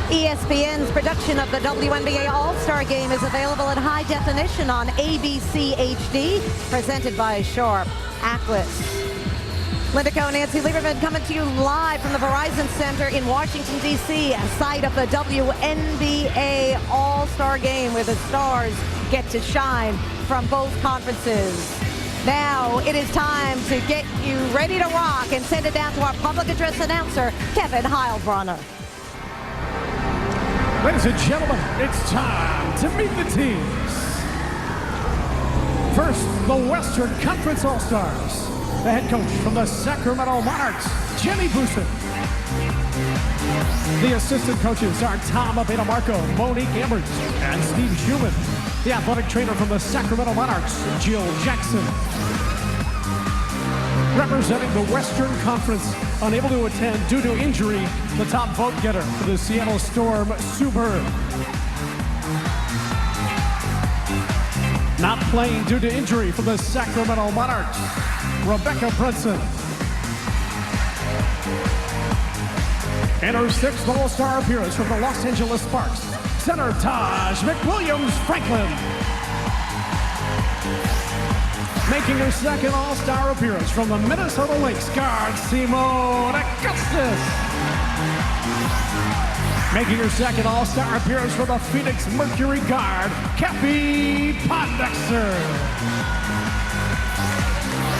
ESPN's production of the WNBA All Star Game is available in high definition on ABC HD, presented by Sharp Atlas. Linda Cohen, Nancy Lieberman coming to you live from the Verizon Center in Washington, D.C., site of the WNBA All Star Game, where the stars get to shine from both conferences. Now it is time to get you ready to rock and send it down to our public address announcer, Kevin Heilbronner. Ladies and gentlemen, it's time to meet the teams. First, the Western Conference All-Stars. The head coach from the Sacramento Monarchs, Jimmy Busen. The assistant coaches are Tom Abetamarco, Monique Ambers, and Steve Schumann. The athletic trainer from the Sacramento Monarchs, Jill Jackson. Representing the Western Conference, unable to attend due to injury, the top vote getter for the Seattle Storm, Sue Bird. Not playing due to injury for the Sacramento Monarchs, Rebecca Brunson. And her sixth All-Star appearance from the Los Angeles Sparks, center Taj McWilliams-Franklin. Making her second All-Star appearance from the Minnesota Lynx, guard Simone Augustus. Making her second All-Star appearance from the Phoenix Mercury, guard Cappie Pondexter.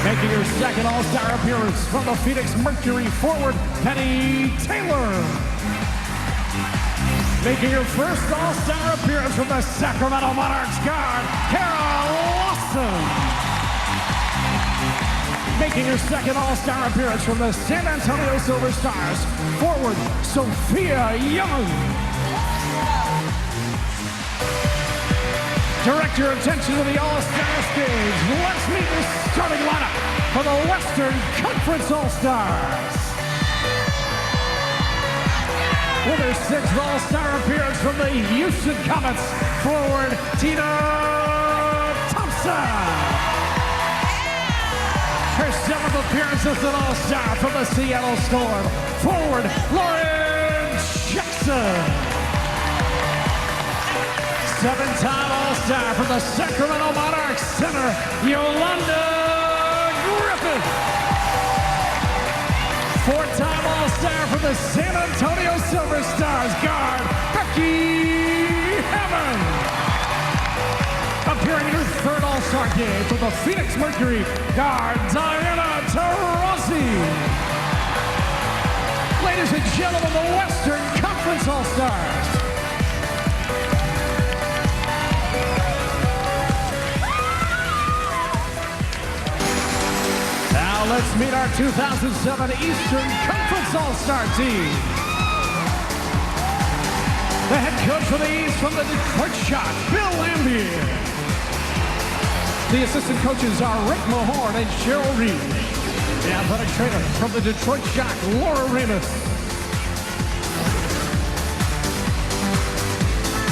Making her second All-Star appearance from the Phoenix Mercury, forward Penny Taylor. Making her first All-Star appearance from the Sacramento Monarchs, guard Carol Lawson. Making her second All-Star appearance from the San Antonio Silver Stars, forward Sophia Young. Direct your attention to the All-Star stage. Let's meet the starting lineup for the Western Conference All-Stars. With her sixth All-Star appearance from the Houston Comets, forward Tina Thompson. Her seventh appearance as an All-Star from the Seattle Storm, forward Lauren Jackson. Seven-time All-Star from the Sacramento Monarchs, center Yolanda Griffith. Four-time All-Star from the San Antonio Silver Stars, guard Becky Hammond. Appearing in her third All-Star game from the Phoenix Mercury, guard Diana Taurasi. Ladies and gentlemen, the Western Conference All-Stars. Now let's meet our 2007 Eastern Conference All-Star team. The head coach for the East from the Detroit Shock, Bill Lambier. The assistant coaches are Rick Mahorn and Cheryl Reed. The athletic trainer from the Detroit Shock, Laura Remus.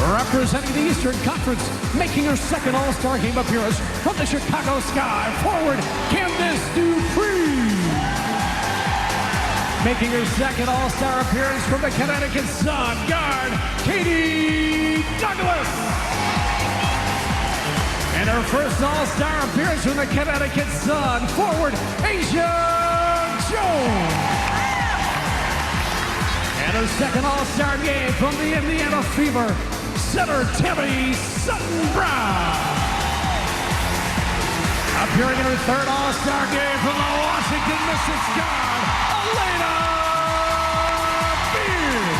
Representing the Eastern Conference, making her second All-Star Game appearance from the Chicago Sky, forward Candace Dupree. Making her second All-Star appearance from the Connecticut Sun, guard Katie Douglas. And her first All-Star appearance from the Connecticut Sun, forward Asia Jones. And her second All-Star game from the Indiana Fever, center Tammy Sutton-Brown. Appearing in her third All-Star game from the Washington Mystics, guard Elena Beard.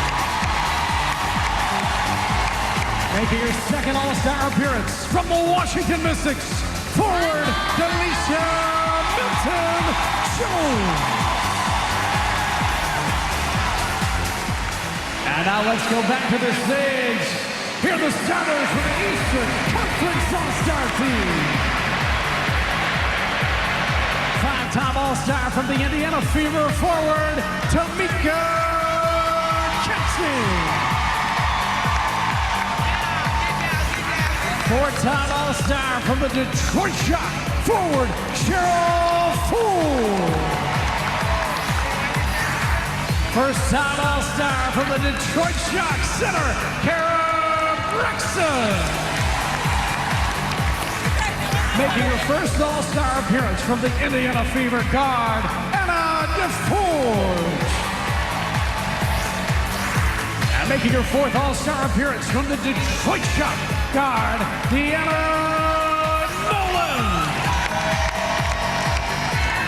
Making her second All-Star appearance from the Washington Mystics, forward Denisha Milton-Jones. And now let's go back to the stage. Here are the starters for the Eastern Conference All-Star team. Five-time All-Star from the Indiana Fever, forward Tamika Catching. Four-time All-Star from the Detroit Shock, forward Cheryl Ford. First-time All-Star from the Detroit Shock center, Kara Braxton. Making her first All-Star appearance from the Indiana Fever guard, Anna DeForge. And making her fourth All-Star appearance from the Detroit Shock guard, Deanna Nolan.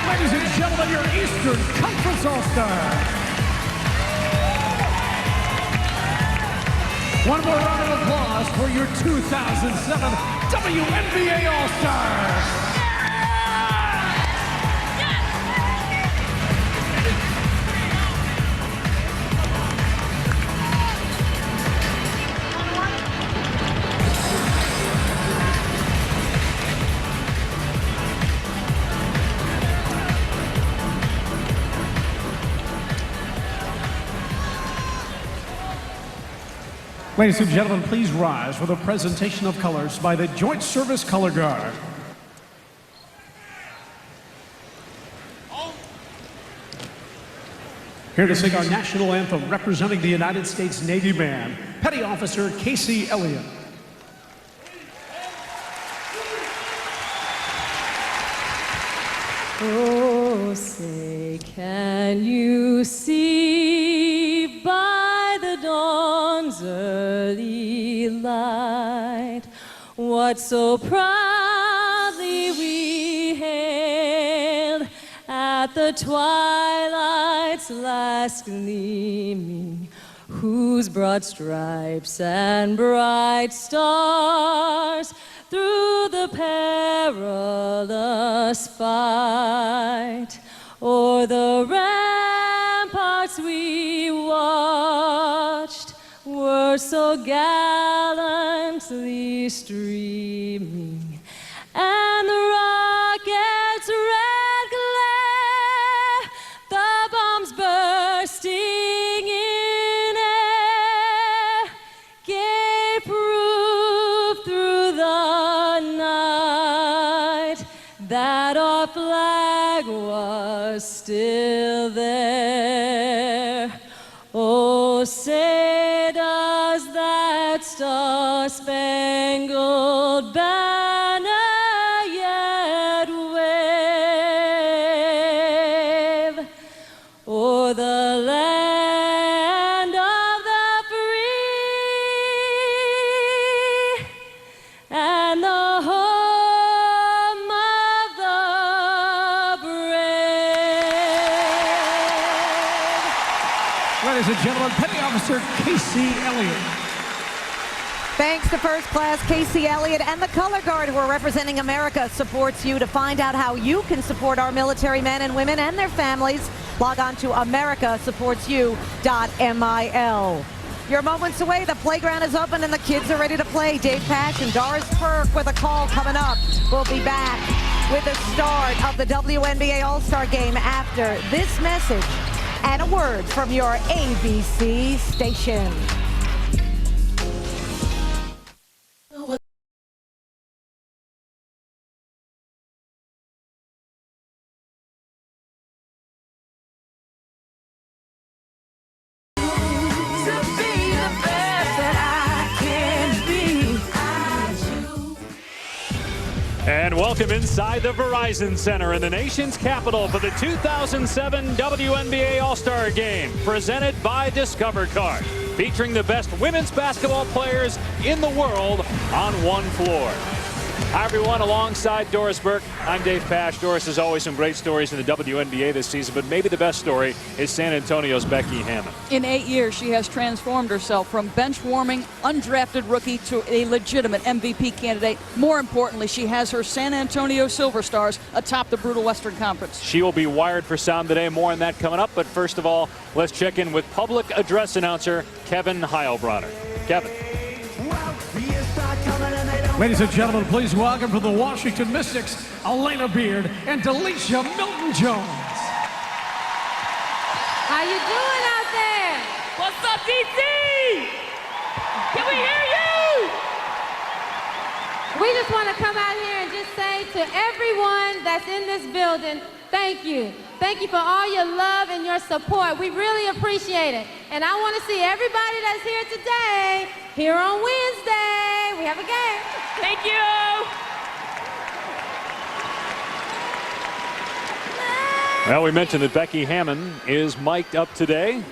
Ladies and gentlemen, your Eastern Conference All-Star. One more round of applause for your 2007 WNBA All-Stars. Ladies and gentlemen, please rise for the presentation of colors by the Joint Service Color Guard. Here to sing our national anthem representing the United States Navy Band, Petty Officer Casey Elliott. Oh, say, can you see by the dawn's early light what so proudly we hailed at the twilight's last gleaming, whose broad stripes and bright stars through the perilous fight o'er the ramparts we watched were so gallantly streaming, and the rocket's red glare, the bombs bursting in air, gave proof through the night that our flag was still there. Oh, say does that star-spangled banner yet wave o'er the land of the free and the home of the brave? Ladies and gentlemen, Petty Officer Casey Elliott. Thanks to First Class Casey Elliott and the Color Guard, who are representing America, supports you. To find out how you can support our military men and women and their families, log on to americasupportsyou.mil. You're moments away. The playground is open and the kids are ready to play. Dave Pash and Doris Burke with a call coming up. We'll be back with the start of the WNBA All Star Game after this message and a word from your ABC station. And welcome inside the Verizon Center in the nation's capital for the 2007 WNBA All Star Game, presented by Discover Card, featuring the best women's basketball players in the world on one floor. Hi, everyone. Alongside Doris Burke, I'm Dave Pash. Doris, has always some great stories in the WNBA this season, but maybe the best story is San Antonio's Becky Hammon. In 8 years, she has transformed herself from bench-warming, undrafted rookie to a legitimate MVP candidate. More importantly, she has her San Antonio Silver Stars atop the brutal Western Conference. She will be wired for sound today. More on that coming up. But first of all, let's check in with public address announcer Kevin Heilbronner. Kevin. Ladies and gentlemen, please welcome from the Washington Mystics, Elena Beard and Delisha Milton-Jones. How you doing out there? What's up, DC? Can we hear you? We just want to come out here and just say to everyone that's in this building, thank you. Thank you for all your love and your support. We really appreciate it. And I want to see everybody that's here today here on Wednesday. We have a game. Thank you. Well, we mentioned that Becky Hammond is mic'd up today.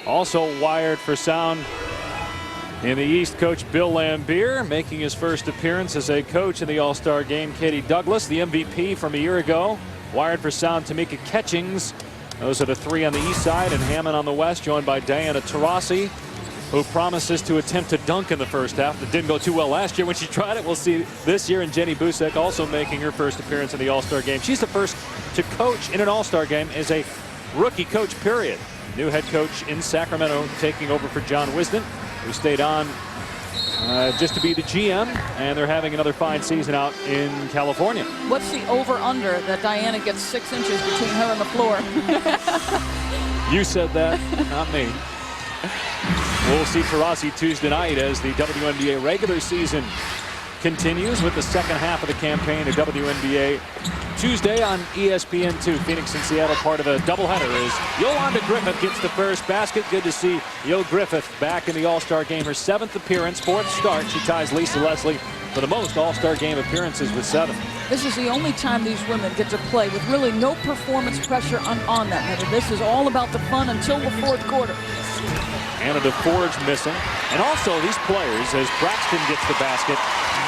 Also wired for sound in the East, Coach Bill Lambier, making his first appearance as a coach in the All-Star Game. Katie Douglas, the MVP from a year ago. Wired for sound, Tamika Catchings. Those are the three on the east side, and Hammond on the west, joined by Diana Taurasi, who promises to attempt to dunk in the first half. That didn't go too well last year when she tried it. We'll see this year. And Jenny Busek also making her first appearance in the All-Star Game. She's the first to coach in an All-Star Game as a rookie coach, period. New head coach in Sacramento, taking over for John Wisden, who stayed on just to be the GM, and they're having another fine season out in California. What's the over-under that Diana gets 6 inches between her and the floor? You said that, not me. We'll see Taurasi Tuesday night as the WNBA regular season continues with the second half of the campaign of WNBA Tuesday on ESPN2. Phoenix and Seattle, part of a doubleheader, as Yolanda Griffith gets the first basket. Good to see Yo Griffith back in the All-Star Game. Her 7th appearance, 4th start. She ties Lisa Leslie for the most All-Star Game appearances with 7. This is the only time these women get to play with really no performance pressure on them. Heather. This is all about the fun until the 4th quarter. Anna DeForge missing. And also these players, as Braxton gets the basket,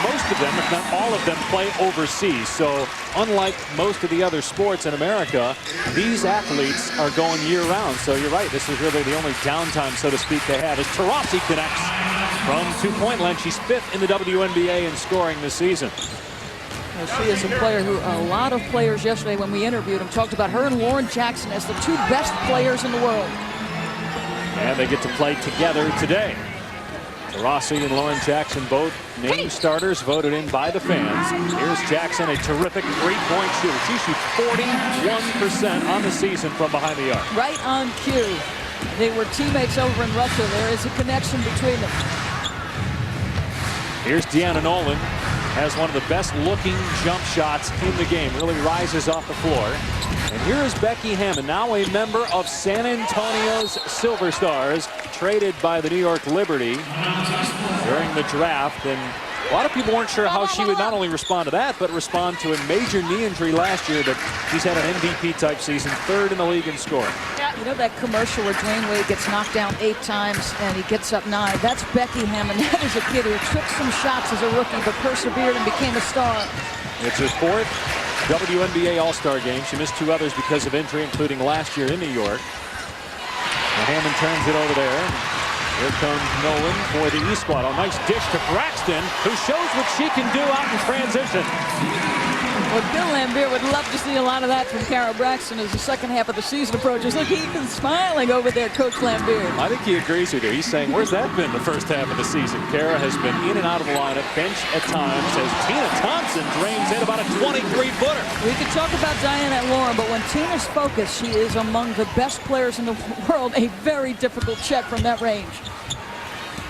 most of them, if not all of them, play overseas. So unlike most of the other sports in America, these athletes are going year-round. So you're right, this is really the only downtime, so to speak, they have. As Taurasi connects from 2-point line. She's 5th in the WNBA in scoring this season. Well, she is a player who a lot of players yesterday when we interviewed them talked about her and Lauren Jackson as the 2 best players in the world. And they get to play together today. Taurasi and Lauren Jackson, both named starters, voted in by the fans. Here's Jackson, a terrific 3-point shooter. She shoots 41% on the season from behind the arc. Right on cue. They were teammates over in Russia. There is a connection between them. Here's Deanna Nolan. Has one of the best looking jump shots in the game. Really rises off the floor. And here is Becky Hammond, now a member of San Antonio's Silver Stars, traded by the New York Liberty during the draft. And a lot of people weren't sure how she would not only respond to that, but respond to a major knee injury last year. But she's had an MVP type season, 3rd in the league in scoring. You know that commercial where Dwayne Wade gets knocked down 8 times and he gets up 9? That's Becky Hammond. That is a kid who took some shots as a rookie but persevered and became a star. It's her 4th WNBA All Star Game. She missed 2 others because of injury, including last year in New York. And Hammond turns it over there. Here comes Nolan for the East squad. A nice dish to Braxton, who shows what she can do out in transition. Well, Bill Lambier would love to see a lot of that from Kara Braxton as the second half of the season approaches. Look, he's been smiling over there, Coach Lambier. I think he agrees with you. He's saying, where's that been the first half of the season? Kara has been in and out of the lineup, bench at times, as Tina Thompson drains in about a 23-footer. We could talk about Diana and Lauren, but when Tina's focused, she is among the best players in the world. A very difficult check from that range.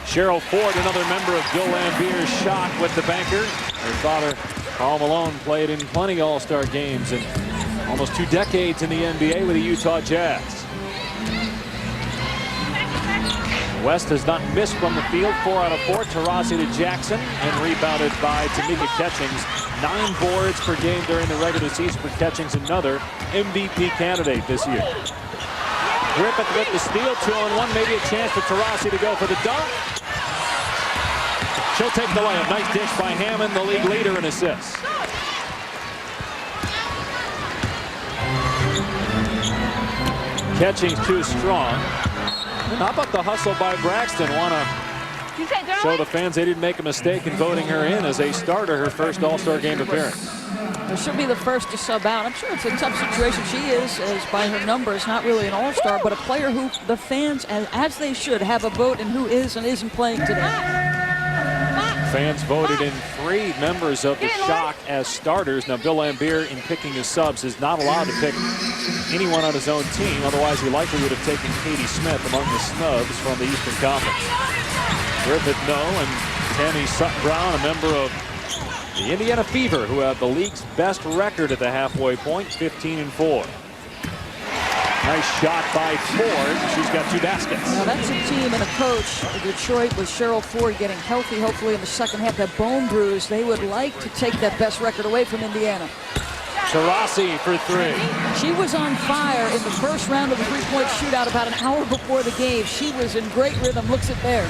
Cheryl Ford, another member of Bill Lambier's shot with the banker. Her father, Karl Malone, played in plenty All-Star games and almost 2 decades in the NBA with the Utah Jazz. West has not missed from the field, 4 out of 4. Taurasi to Jackson, and rebounded by Tamika Catchings. 9 boards per game during the regular season for Catchings, another MVP candidate this year. Griffith with the steal, 2-on-1, maybe a chance for Taurasi to go for the dunk. She'll take the layup. Nice dish by Hammond, the league leader in assists. Catchings too strong. And how about the hustle by Braxton? Want to show the fans they didn't make a mistake in voting her in as a starter, her first All-Star Game appearance. She'll be the first to sub out. I'm sure it's a tough situation. She is, as by her numbers, not really an all-star, but a player who the fans, as they should, have a vote in who is and isn't playing today. Fans voted in 3 members of the Shock as starters. Now, Bill Lambier, in picking his subs, is not allowed to pick anyone on his own team. Otherwise, he likely would have taken Katie Smith among the snubs from the Eastern Conference. Griffith, no, and Tammy Sutton-Brown, a member of the Indiana Fever, who have the league's best record at the halfway point, 15-4. Nice shot by Ford. She's got 2 baskets. Now that's a team and a coach. Detroit with Cheryl Ford getting healthy, hopefully in the second half. That bone bruise, they would like to take that best record away from Indiana. Taurasi for 3. She was on fire in the first round of the three-point shootout about an hour before the game. She was in great rhythm. Looks it there.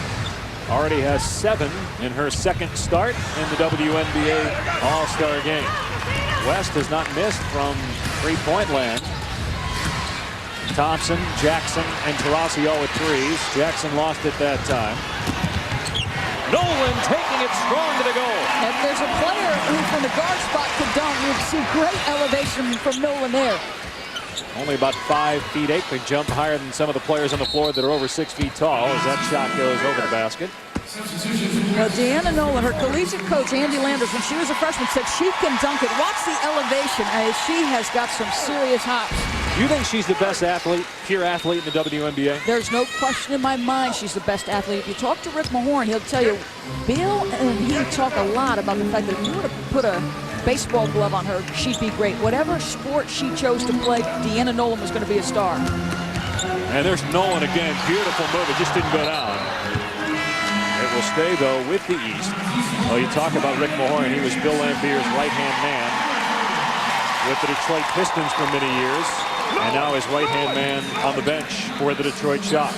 Already has 7 in her second start in the WNBA All Star Game. West has not missed from three-point land. Thompson, Jackson, and Taurasi all with 3s. Jackson lost it that time. Nolan taking it strong to the goal. And there's a player who from the guard spot could dunk. You'd see great elevation from Nolan there. Only about 5 feet 8, but jump higher than some of the players on the floor that are over 6 feet tall as that shot goes over the basket. Well, Deanna Nolan, her collegiate coach, Andy Landers, when she was a freshman, said she can dunk it. Watch the elevation. She has got some serious hops. Do you think she's the best athlete, pure athlete in the WNBA? There's no question in my mind she's the best athlete. If you talk to Rick Mahorn, he'll tell you, Bill and he talk a lot about the fact that if you were to put a baseball glove on her, she'd be great. Whatever sport she chose to play, Deanna Nolan was going to be a star. And there's Nolan again. Beautiful move. It just didn't go down. It will stay, though, with the East. Well, you talk about Rick Mahorn. He was Bill Laimbeer's right-hand man with the Detroit Pistons for many years. And now his right-hand man on the bench for the Detroit Shock.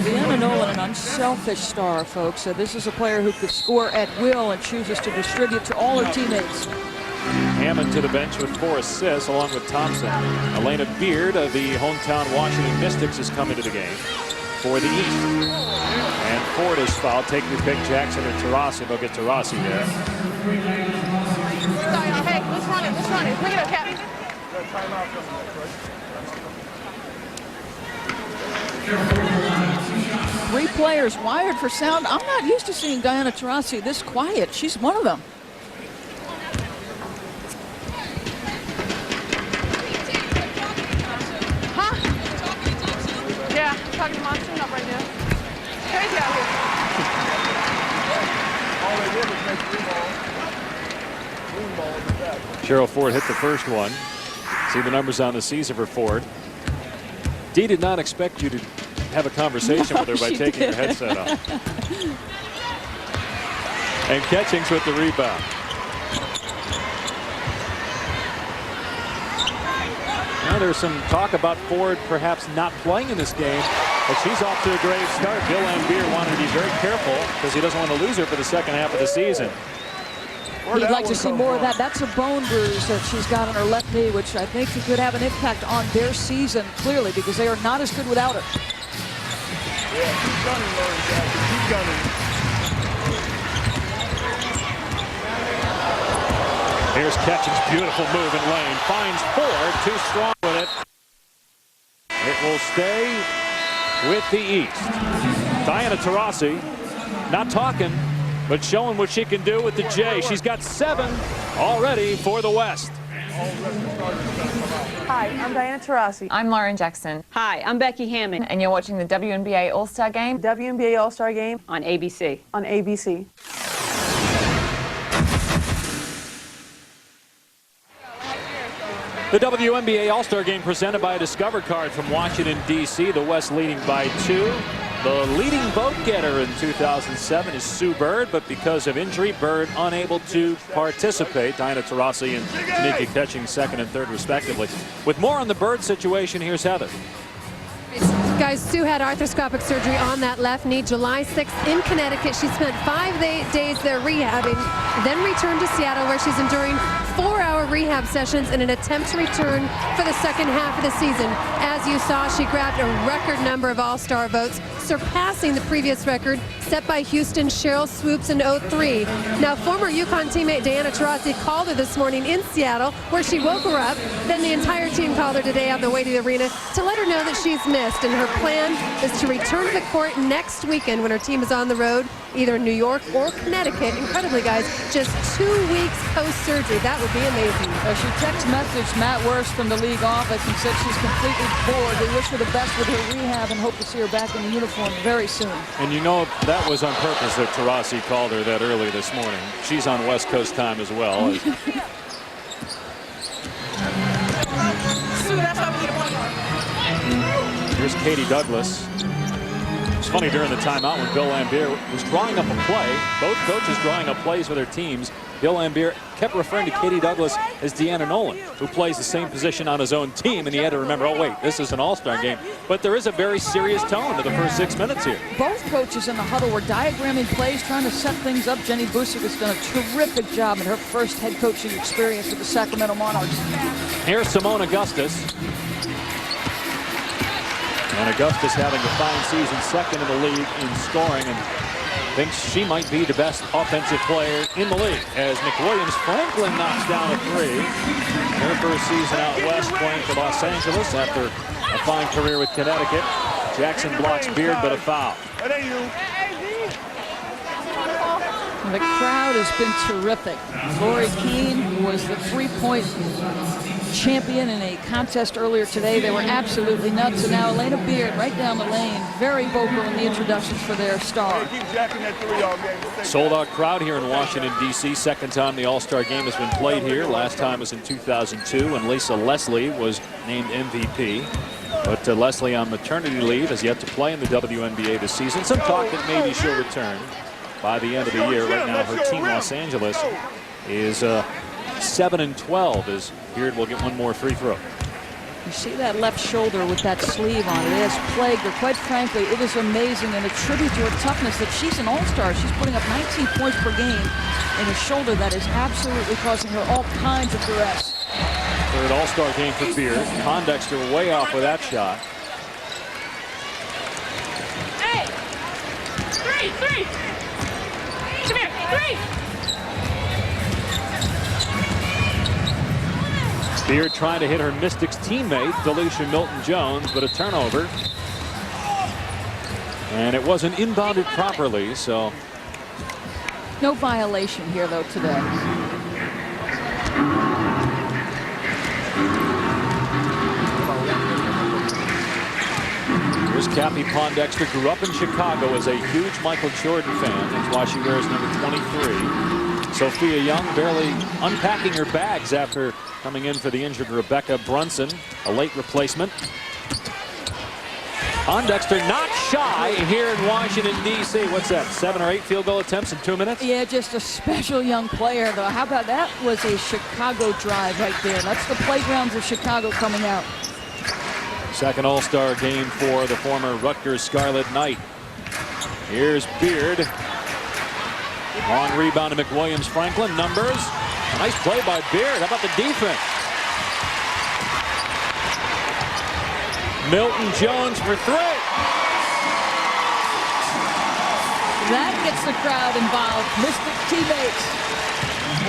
Deanna Nolan, an unselfish star, folks. This is a player who could score at will and chooses to distribute to all her teammates. Hammond to the bench with 4 assists, along with Thompson. Elena Beard of the hometown Washington Mystics is coming to the game for the East. And Ford is fouled, taking the pick. Jackson or Taurasi. They'll get Taurasi there. Hey, let's run it. Let's run it. Bring it up, Captain. 3 players wired for sound. I'm not used to seeing Diana Taurasi this quiet. She's one of them. Huh? Yeah, I'm talking to Monsoon up right now. Crazy out here. All they did was make green balls with that. Cheryl Ford hit the first one. See the numbers on the season for Ford. Dee did not expect you to have a conversation with her by taking her headset off. And Catchings with the rebound. Now there's some talk about Ford perhaps not playing in this game, but she's off to a great start. Bill Laimbeer wanted to be very careful because he doesn't want to lose her for the second half of the season. He'd like to see more of that. That's a bone bruise that she's got on her left knee, which I think could have an impact on their season, clearly, because they are not as good without her. Yeah, keep gunning, Lauren Jackson. Keep gunning. Here's Catchings, beautiful move in lane. Finds Ford, too strong with it. It will stay with the East. Diana Taurasi, not talking, but showing what she can do with the J. She's got 7 already for the West. Hi, I'm Diana Taurasi. I'm Lauren Jackson. Hi, I'm Becky Hammond And you're watching the WNBA All Star Game WNBA All Star Game on ABC. on ABC. The WNBA All Star Game presented by a Discover card from Washington, D.C. The West leading by 2. The leading vote getter in 2007 is Sue Bird, but because of injury, Bird unable to participate. Diana Taurasi and Tanika Catchings second and third, respectively. With more on the Bird situation, here's Heather. Guys, Sue had arthroscopic surgery on that left knee July 6th in Connecticut. She spent 5 days there rehabbing, then returned to Seattle where she's enduring 4-hour rehab sessions in an attempt to return for the second half of the season. As you saw, she grabbed a record number of All-Star votes, surpassing the previous record set by Houston's Cheryl Swoops in 03. Now, former UConn teammate Diana Taurasi called her this morning in Seattle, where she woke her up. Then the entire team called her today on the way to the arena to let her know that she's missed, and her plan is to return to the court next weekend when her team is on the road, either in New York or Connecticut. Incredibly, guys, just 2 weeks post-surgery. That would be amazing. She text messaged Matt Worst from the league office and said she's completely bored. They wish her the best with her rehab and hope to see her back in the uniform very soon. And you know that was on purpose that Taurasi called her that early this morning. She's on West Coast time as well. Sue, that's how we get a point. Here's Katie Douglas. It's funny, during the timeout when Bill Lambier was drawing up a play, both coaches drawing up plays for their teams, Bill Lambier kept referring to Katie Douglas as Deanna Nolan, who plays the same position on his own team, and he had to remember, oh wait, this is an all-star game. But there is a very serious tone to the first 6 minutes here. Both coaches in the huddle were diagramming plays, trying to set things up. Jenny Busick has done a terrific job in her first head coaching experience with the Sacramento Monarchs. Here's Simone Augustus. And Augustus having a fine season, second in the league in scoring, and thinks she might be the best offensive player in the league as McWilliams-Franklin knocks down a three. Her first season out west playing for Los Angeles after a fine career with Connecticut. Jackson blocks Beard, but a foul. The crowd has been terrific. Lori Keene was the three-point champion in a contest earlier today. They were absolutely nuts. And now Elena Beard right down the lane, very vocal in the introductions for their star. Sold out crowd here in Washington, D.C. Second time the All-Star game has been played here. Last time was in 2002 when Lisa Leslie was named MVP. But Leslie on maternity leave has yet to play in the WNBA this season. Some talk that maybe she'll return by the end of the year. Right now her team, Los Angeles, is 7-12 as Beard will get one more free throw. You see that left shoulder with that sleeve on it. It has plagued her. Quite frankly, it is amazing and a tribute to her toughness that she's an all-star. She's putting up 19 points per game in a shoulder that is absolutely causing her all kinds of duress. Third all-star game for Beard. Pondexter way off with that shot. Hey! Three! Come here, three! Beard trying to hit her Mystics teammate, Delisha Milton-Jones, but a turnover. And it wasn't inbounded properly, so. No violation here, though, today. Here's Kathy Pondexter, grew up in Chicago as a huge Michael Jordan fan. That's why she wears number 23. Sophia Young barely unpacking her bags after coming in for the injured Rebecca Brunson, a late replacement. Pondexter not shy here in Washington, D.C. What's that, 7 or 8 field goal attempts in 2 minutes? Yeah, just a special young player, though. How about that? Was a Chicago drive right there. That's the playgrounds of Chicago coming out. Second All-Star game for the former Rutgers Scarlet Knight. Here's Beard. Long rebound to McWilliams-Franklin. Numbers. Nice play by Beard. How about the defense? Milton-Jones for three. That gets the crowd involved. Mystic teammates.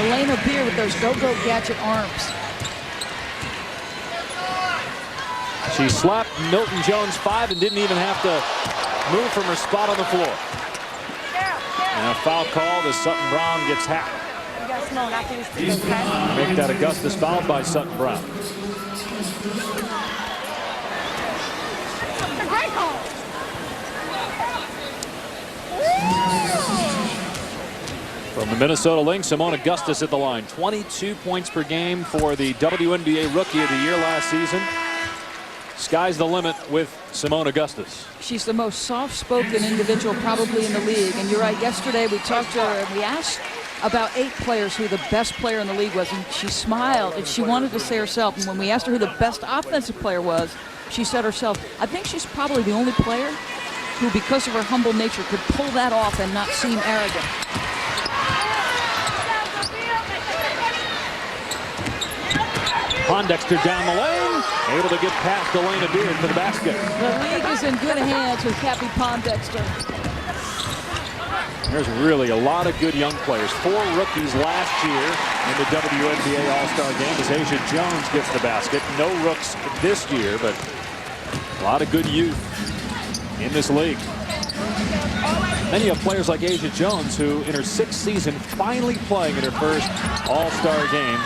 Elena Beard with those go-go gadget arms. She slapped Milton-Jones 5 and didn't even have to move from her spot on the floor. And a foul called as Sutton-Brown gets hacked. Make that Augustus fouled by Sutton-Brown. From the Minnesota Lynx, Simone Augustus at the line. 22 points per game for the WNBA Rookie of the Year last season. Sky's the limit with Simone Augustus. She's the most soft-spoken individual probably in the league. And you're right, yesterday we talked to her and we asked about 8 players who the best player in the league was. And she smiled and she wanted to say herself. And when we asked her who the best offensive player was, she said herself, I think she's probably the only player who, because of her humble nature, could pull that off and not seem arrogant. Pondexter down the lane, able to get past Elena Beard to the basket. The league is in good hands with Kathy Pondexter. There's really a lot of good young players. 4 rookies last year in the WNBA All Star Game as Asia Jones gets the basket. No rooks this year, but a lot of good youth in this league. Then you have players like Asia Jones, who in her 6th season finally playing in her first All-Star game.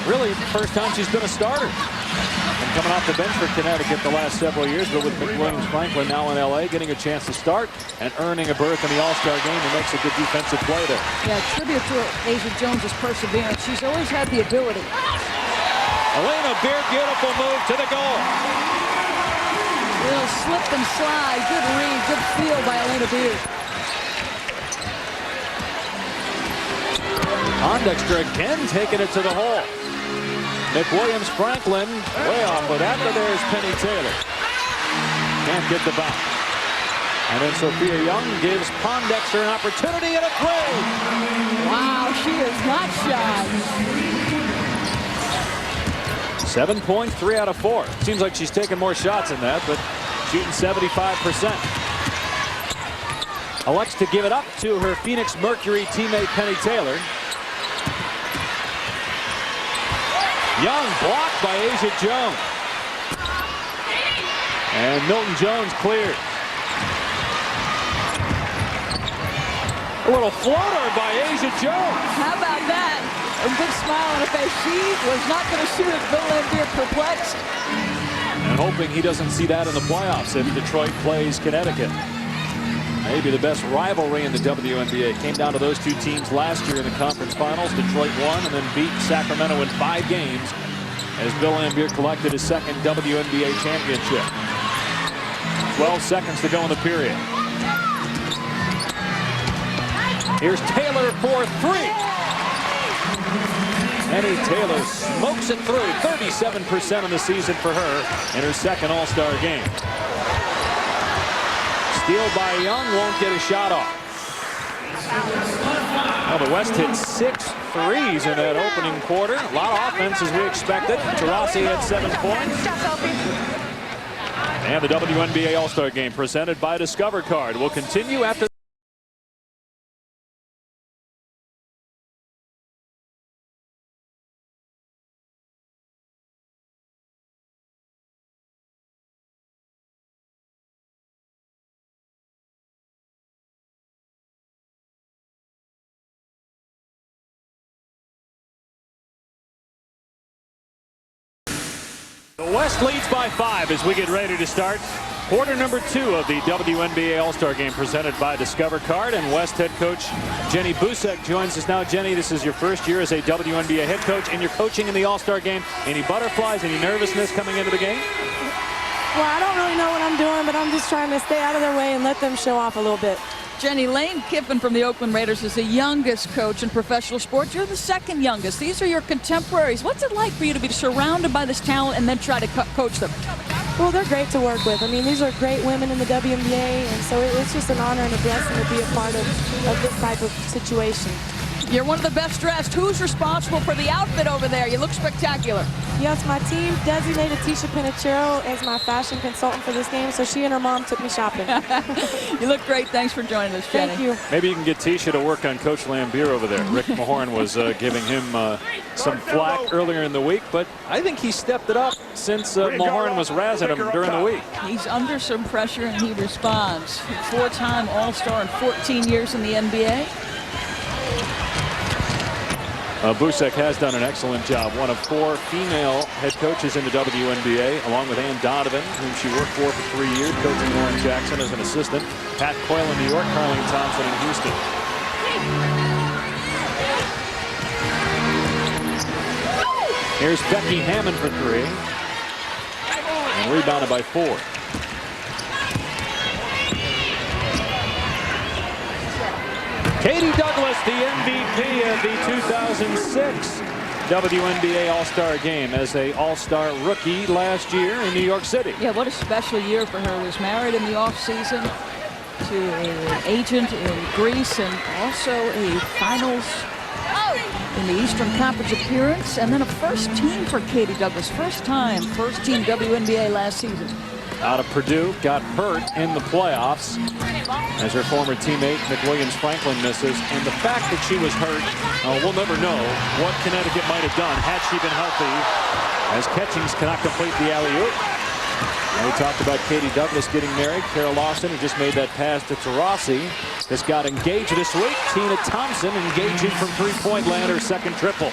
Really, first time she's been a starter. And coming off the bench for Connecticut the last several years, but with McWilliams-Franklin now in L.A., getting a chance to start and earning a berth in the All-Star game, and makes a good defensive play there. Yeah, tribute to Asia Jones' perseverance. She's always had the ability. Elena Beard, beautiful move to the goal. Little slip and slide. Good read, good feel by Elena Beard. Pondexter again taking it to the hole. McWilliams-Franklin way off, but after there's Penny Taylor. Can't get the bounce. And then Sophia Young gives Pondexter an opportunity and a three. Wow, she is not shy. 7 points, 3 out of 4. Seems like she's taking more shots than that, but shooting 75%. Elects to give it up to her Phoenix Mercury teammate Penny Taylor. Young blocked by Asia Jones. And Milton-Jones cleared. A little floater by Asia Jones. How about that? A big smile on her face. She was not going to shoot it. Bill Lambier perplexed. And hoping he doesn't see that in the playoffs if Detroit plays Connecticut. Maybe the best rivalry in the WNBA. Came down to those two teams last year in the conference finals. Detroit won and then beat Sacramento in 5 games as Bill Lambier collected his second WNBA championship. 12 seconds to go in the period. Here's Taylor for 3. Penny Taylor smokes it through. 37% in the season for her in her second All-Star game. Steal by Young, won't get a shot off. Well, the West hit 6 threes in that opening quarter. A lot of offense as we expected. Taurasi had 7 points. And the WNBA All-Star Game presented by Discover Card will continue after. The West leads by 5 as we get ready to start quarter number 2 of the WNBA All-Star Game presented by Discover Card. And West head coach Jenny Busek joins us now. Jenny, this is your first year as a WNBA head coach, and you're coaching in the All-Star Game. Any butterflies, any nervousness coming into the game? Well, I don't really know what I'm doing, but I'm just trying to stay out of their way and let them show off a little bit. Jenny, Lane Kiffin from the Oakland Raiders is the youngest coach in professional sports. You're the second youngest. These are your contemporaries. What's it like for you to be surrounded by this talent and then try to coach them? Well, they're great to work with. I mean, these are great women in the WNBA, and so it's just an honor and a blessing to be a part of this type of situation. You're one of the best dressed. Who's responsible for the outfit over there? You look spectacular. Yes, my team designated Tisha Pinachero as my fashion consultant for this game, so she and her mom took me shopping. You look great. Thanks for joining us, Jenny. Thank you. Maybe you can get Tisha to work on Coach Lambier over there. Rick Mahorn was giving him some flack earlier in the week, but I think he stepped it up since Mahorn was razzing him during the week. He's under some pressure and he responds. 4-time All-Star and 14 years in the NBA. Busek has done an excellent job. One of 4 female head coaches in the WNBA, along with Ann Donovan, whom she worked for 3 years, coaching Lauren Jackson as an assistant. Pat Coyle in New York, Carleen Thompson in Houston. Here's Becky Hammond for 3. And rebounded by 4. Katie Douglas, the MVP of the 2006 WNBA All-Star Game as a All-Star rookie last year in New York City. Yeah, what a special year for her. Was married in the offseason to an agent in Greece and also a finals in the Eastern Conference appearance, and then a first team for Katie Douglas. First time, first team WNBA last season. Out of Purdue, got hurt in the playoffs as her former teammate McWilliams-Franklin misses. And the fact that she was hurt, we'll never know what Connecticut might have done had she been healthy, as Catchings cannot complete the alley-oop. And we talked about Katie Douglas getting married. Carol Lawson, who just made that pass to Taurasi, just got engaged this week. Tina Thompson engaging from three-point land, her second triple.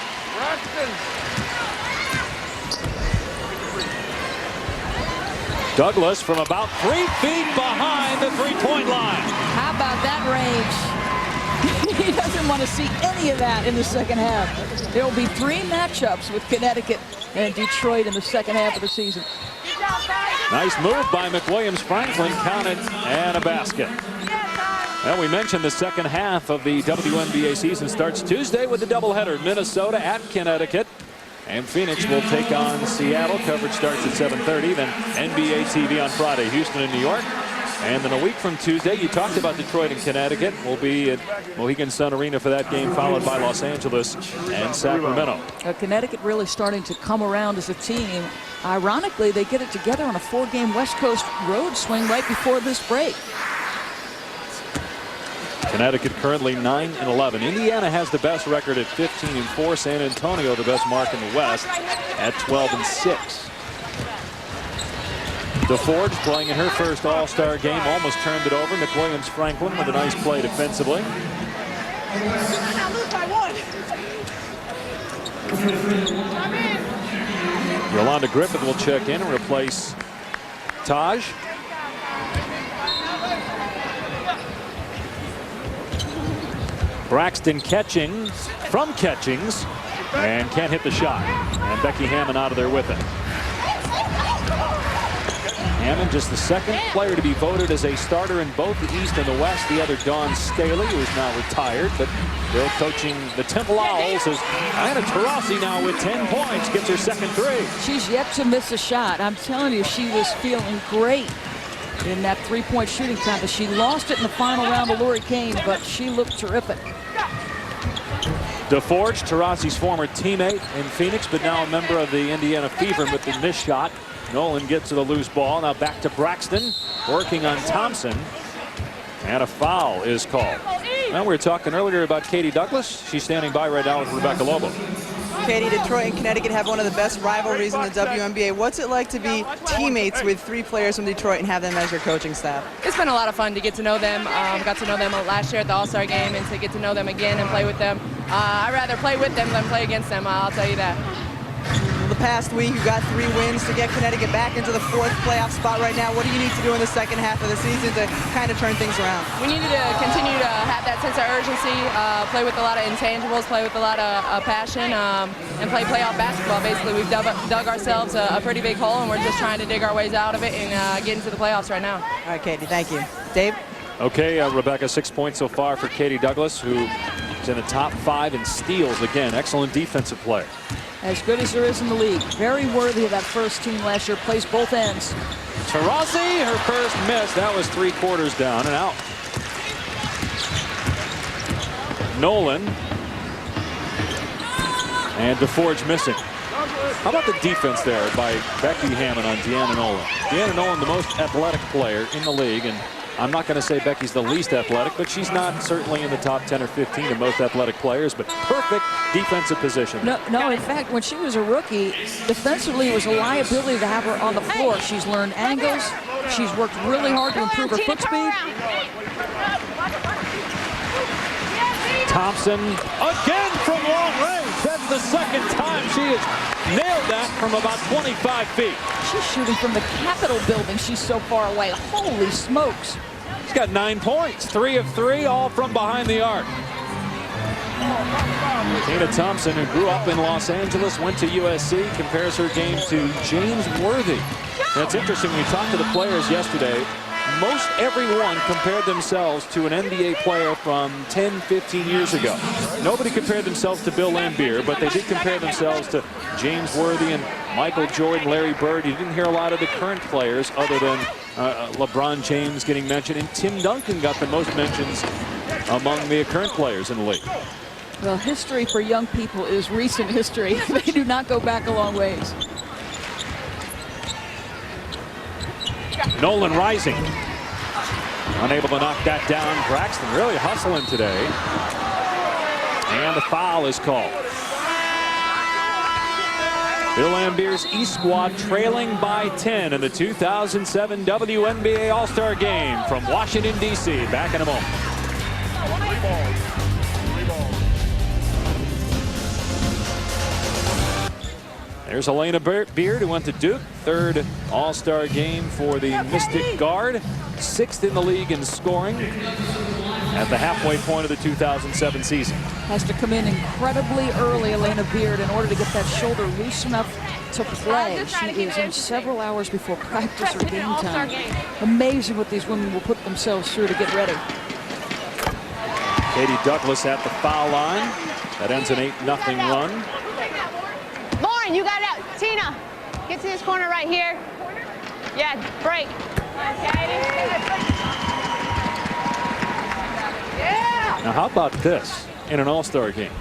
Douglas from about 3 feet behind the three-point line. How about that range? He doesn't want to see any of that in the second half. There will be 3 matchups with Connecticut and Detroit in the second half of the season. Nice move by McWilliams-Franklin. Count it, and a basket. Well, we mentioned the second half of the WNBA season starts Tuesday with a doubleheader. Minnesota at Connecticut. And Phoenix will take on Seattle. Coverage starts at 7:30. Then NBA TV on Friday. Houston and New York. And then a week from Tuesday, you talked about Detroit and Connecticut. We'll be at Mohegan Sun Arena for that game, followed by Los Angeles and Sacramento. Connecticut really starting to come around as a team. Ironically, they get it together on a 4-game West Coast road swing right before this break. Connecticut currently 9-11. Indiana has the best record at 15-4. San Antonio the best mark in the West at 12-6. DeForge playing in her first All-Star game, almost turned it over. McWilliams-Franklin with a nice play defensively. Yolanda Griffith will check in and replace Taj. Braxton catching from Catchings and can't hit the shot. And Becky Hammond out of there with it. Hammond just the second player to be voted as a starter in both the East and the West. The other, Dawn Staley, who is now retired, but still coaching the Temple Owls, as Anna Taurasi now with 10 points, gets her second three. She's yet to miss a shot. I'm telling you, she was feeling great in that three-point shooting contest. She lost it in the final round to Lori Kane, but she looked terrific. DeForge, Taurasi's former teammate in Phoenix, but now a member of the Indiana Fever with the missed shot. Nolan gets to the loose ball. Now back to Braxton, working on Thompson. And a foul is called. Now we were talking earlier about Katie Douglas. She's standing by right now with Rebecca Lobo. Katie, Detroit and Connecticut have one of the best rivalries in the WNBA. What's it like to be teammates with 3 players from Detroit and have them as your coaching staff? It's been a lot of fun to get to know them. Got to know them last year at the All Star Game, and to get to know them again and play with them. I'd rather play with them than play against them, I'll tell you that. Well, the past week, you got 3 wins to get Connecticut back into the 4th playoff spot right now. What do you need to do in the second half of the season to kind of turn things around? We needed to continue to have that sense of urgency, play with a lot of intangibles, play with a lot of passion, and play playoff basketball. Basically, we've dug ourselves a pretty big hole, and we're just trying to dig our ways out of it and get into the playoffs right now. All right, Katie, thank you. Dave? Okay, Rebecca, 6 points so far for Katie Douglas, who is in the top 5 in steals. Again, excellent defensive play. As good as there is in the league. Very worthy of that first team last year. Plays both ends. Taurasi, her first miss. That was 3/4 down and out. Nolan. And DeForge missing. How about the defense there by Becky Hammond on Deanna Nolan? Deanna Nolan, the most athletic player in the league, and I'm not going to say Becky's the least athletic, but she's not certainly in the top 10 or 15 of most athletic players, but perfect defensive position. No, in fact, when she was a rookie, defensively it was a liability to have her on the floor. She's learned angles. She's worked really hard to improve her foot speed. Thompson again from long range. That's the second time she has nailed that from about 25 feet. She's shooting from the Capitol building. She's so far away. Holy smokes. She's got 9 points, 3 of 3, all from behind the arc. Tina Thompson, who grew up in Los Angeles, went to USC, compares her game to James Worthy. And it's interesting, we talked to the players yesterday. Most everyone compared themselves to an NBA player from 10, 15 years ago. Nobody compared themselves to Bill Laimbeer, but they did compare themselves to James Worthy and Michael Jordan, Larry Bird. You didn't hear a lot of the current players other than LeBron James getting mentioned, and Tim Duncan got the most mentions among the current players in the league. Well, history for young people is recent history. They do not go back a long ways. Nolan rising. Unable to knock that down. Braxton really hustling today. And the foul is called. Bill Laimbeer's East Squad trailing by 10 in the 2007 WNBA All Star Game from Washington, D.C. Back in a moment. There's Elena Beard, who went to Duke. 3rd All-Star game for the Mystic Guard. 6th in the league in scoring. at the halfway point of the 2007 season. Has to come in incredibly early, Elena Beard, in order to get that shoulder loose enough to play. She is in several hours before practice or game time. Amazing what these women will put themselves through to get ready. Katie Douglas at the foul line. That ends an 8-0 run. Lauren, you got it out. Tina, get to this corner right here. Yeah, break. Now, how about this in an All-Star game?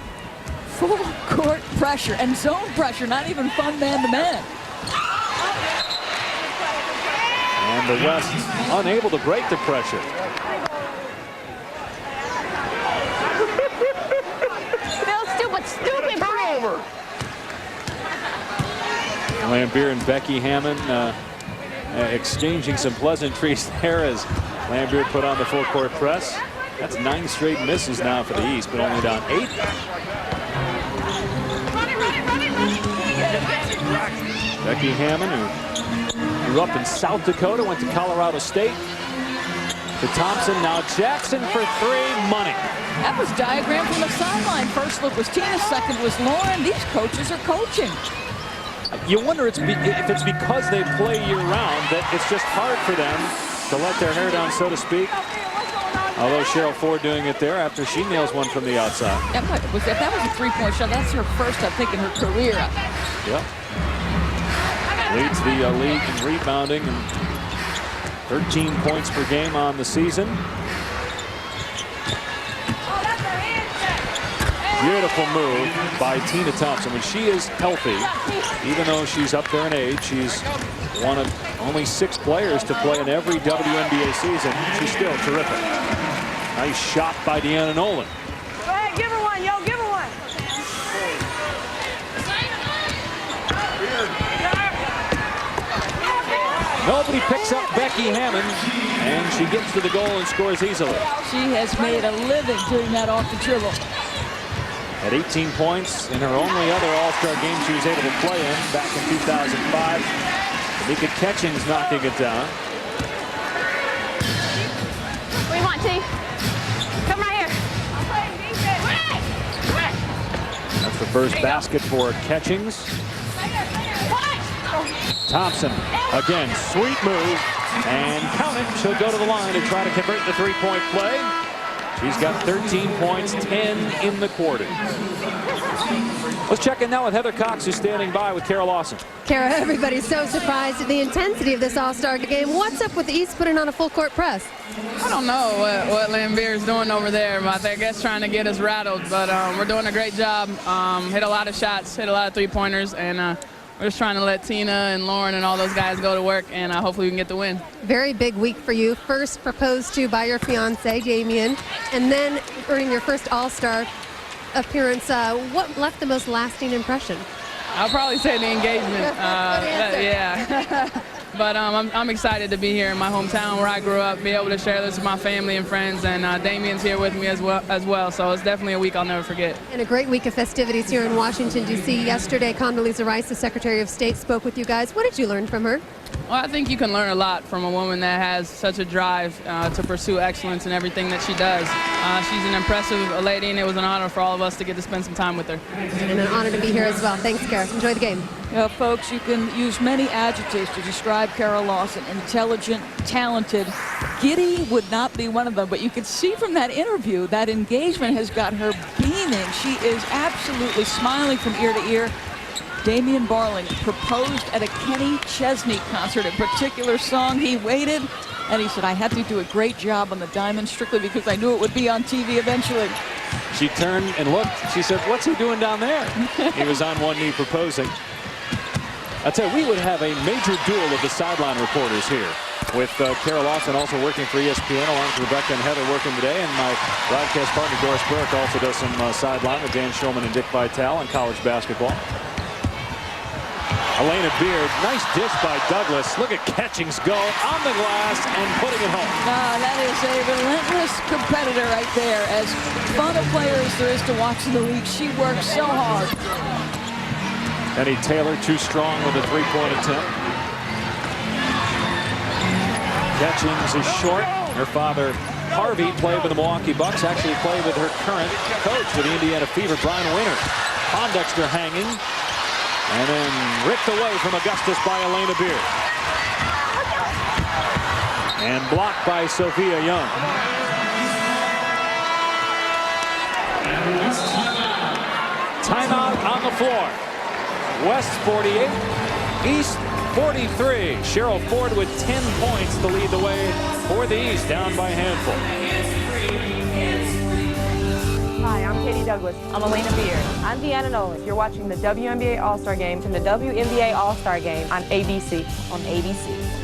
Full court pressure and zone pressure, not even fun man-to-man. And the West unable to break the pressure. Stupid turnover. Lambier and Becky Hammond exchanging some pleasantries there as Lambier put on the full court press. That's 9 straight misses now for the East, but only down 8. Becky Hammond, who grew up in South Dakota, went to Colorado State. To Thompson, now Jackson for 3, money. That was diagrammed from the sideline. First look was Tina, second was Lauren. These coaches are coaching. You wonder if it's because they play year-round that it's just hard for them to let their hair down, so to speak. Although Cheryl Ford doing it there after she nails one from the outside. That was a three-point shot. That's her first, I think, in her career. Yep. Leads the league in rebounding and 13 points per game on the season. Beautiful move by Tina Thompson. When she is healthy, even though she's up there in age, she's one of only 6 players to play in every WNBA season. She's still terrific. Nice shot by Deanna Nolan. Go ahead, give her one, yo, give her one. Nobody picks up Becky Hammond, and she gets to the goal and scores easily. She has made a living doing that off the dribble. At 18 points in her only other All-Star game she was able to play in back in 2005. Tamika Catchings knocking it down. What do you want, T? Come right here. That's the first basket for Catchings. Thompson, again, sweet move, and count it. She'll go to the line to try to convert the 3-point play. She's got 13 points, 10 in the quarter. Let's check in now with Heather Cox, who's standing by with Kara Lawson. Kara, everybody's so surprised at the intensity of this All-Star game. What's up with the East putting on a full court press? I don't know what Lambier is doing over there, but I guess trying to get us rattled. But we're doing a great job. Hit a lot of shots, hit a lot of 3-pointers, and we're just trying to let Tina and Lauren and all those guys go to work, and hopefully we can get the win. Very big week for you. First proposed to by your fiance, Damien, and then earning your first All-Star appearance. What left the most lasting impression? I'll probably say the engagement. Yeah. But I'm excited to be here in my hometown where I grew up, be able to share this with my family and friends, and Damien's here with me as well. So it's definitely a week I'll never forget. And a great week of festivities here in Washington, D.C. Yesterday, Condoleezza Rice, the Secretary of State, spoke with you guys. What did you learn from her? Well, I think you can learn a lot from a woman that has such a drive to pursue excellence in everything that she does. She's an impressive lady, and it was an honor for all of us to get to spend some time with her. And an honor to be here as well. Thanks, Kara. Enjoy the game. Folks, you can use many adjectives to describe Kara Lawson. Intelligent, talented. Giddy would not be one of them, but you can see from that interview that engagement has got her beaming. She is absolutely smiling from ear to ear. Damian Barling proposed at a Kenny Chesney concert, a particular song. He waited, and he said, I had to do a great job on the diamond strictly because I knew it would be on TV eventually. She turned and looked. She said, what's he doing down there? He was on one knee proposing. I'll tell you, we would have a major duel of the sideline reporters here, with Kara Lawson also working for ESPN, along with Rebecca and Heather working today, and my broadcast partner Doris Burke also does some sideline with Dan Shulman and Dick Vitale in college basketball. Elena Beard, nice dish by Douglas. Look at Catchings go on the glass and putting it home. That is a relentless competitor right there. As fun a player as there is to watch in the league, she works so hard. Penny Taylor too strong with a 3-point attempt. Catchings is short. Her father Harvey played with the Milwaukee Bucks, actually played with her current coach with the Indiana Fever, Brian Winter. Pondexter hanging, and then ripped away from Augustus by Elena Beard. And blocked by Sophia Young. Timeout on the floor. West 48, East 43. Cheryl Ford with 10 points to lead the way for the East, down by a handful. Hi, I'm Katie Douglas. I'm Elena Beard. I'm Deanna Nolan. You're watching the WNBA All Star Game from the WNBA All Star Game on ABC. On ABC.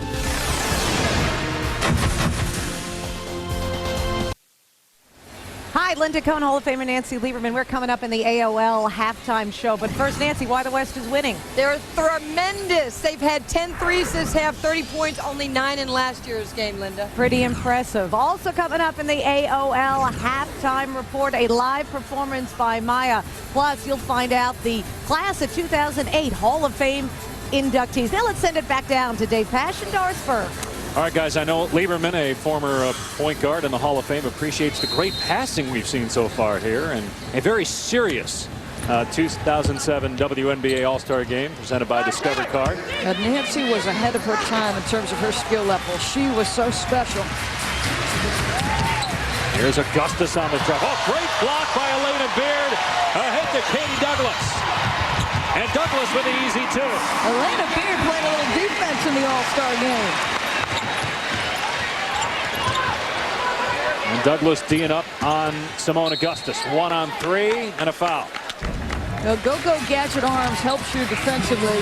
Hi, Linda Cohn, Hall of Famer Nancy Lieberman. We're coming up in the AOL halftime show. But first, Nancy, why the West is winning? They're tremendous. They've had 10 threes this half, 30 points, only 9 in last year's game, Linda. Pretty impressive. Also coming up in the AOL halftime report, a live performance by Maya. Plus, you'll find out the class of 2008 Hall of Fame inductees. Now let's send it back down to Dave Pash in Dorisburg. All right, guys, I know Lieberman, a former point guard in the Hall of Fame, appreciates the great passing we've seen so far here, and a very serious 2007 WNBA All-Star Game presented by Discover Card. Nancy was ahead of her time in terms of her skill level. She was so special. Here's Augustus on the drop. Oh, great block by Elena Beard. Ahead to Katie Douglas. And Douglas with the easy two. Elena Beard played a little defense in the All-Star Game. And Douglas D'ing up on Simone Augustus. 1 on 3 and a foul. The go-go gadget arms helps you defensively.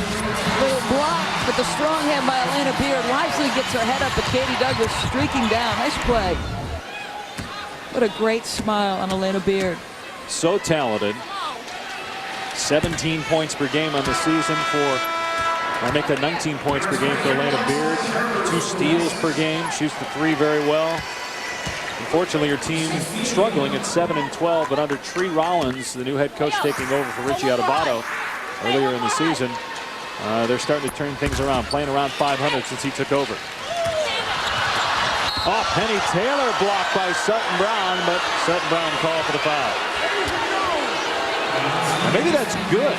Little block, but the strong hand by Elena Beard. Wisely gets her head up, but Katie Douglas streaking down. Nice play. What a great smile on Elena Beard. So talented. 17 points per game on the season for, I make that 19 points per game for Elena Beard. 2 steals per game. Shoots the 3 very well. Unfortunately, her team struggling at 7-12, but under Tree Rollins, the new head coach taking over for Richie Adubato earlier in the season, they're starting to turn things around, playing around 500 since he took over. Oh, Penny Taylor blocked by Sutton-Brown, but Sutton-Brown called for the foul. And maybe that's good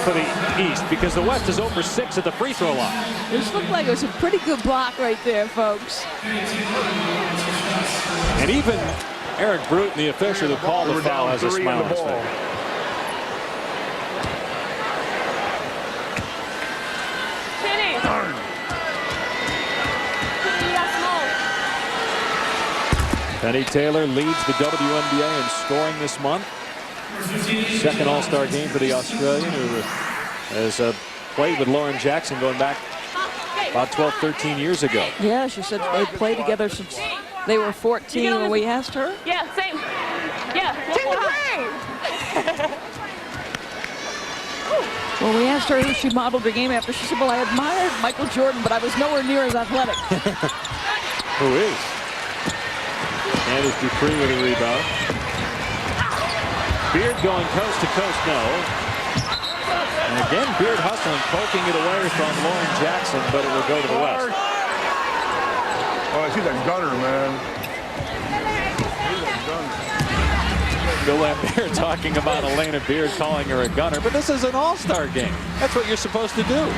for the East because the West is over 6 at the free throw line. This looked like it was a pretty good block right there, folks. And even Eric Bruton, the official who called the foul, has a smile on his face. Penny Taylor leads the WNBA in scoring this month. Second All-Star game for the Australian, who has played with Lauren Jackson going back about 12, 13 years ago. Yeah, she said they played together since they were 14 when we asked her. Yeah, same. Yeah. When we asked her who she modeled her game after, she said, well, I admired Michael Jordan, but I was nowhere near as athletic. Who is? Candace Dupree with a rebound. Beard going coast to coast, no. And again, Beard hustling, poking it away from Lauren Jackson, but it will go to the West. Oh, she's a gunner, man. She's a gunner. Bill Lambert talking about Elena Beard calling her a gunner, but this is an all-star game. That's what you're supposed to do.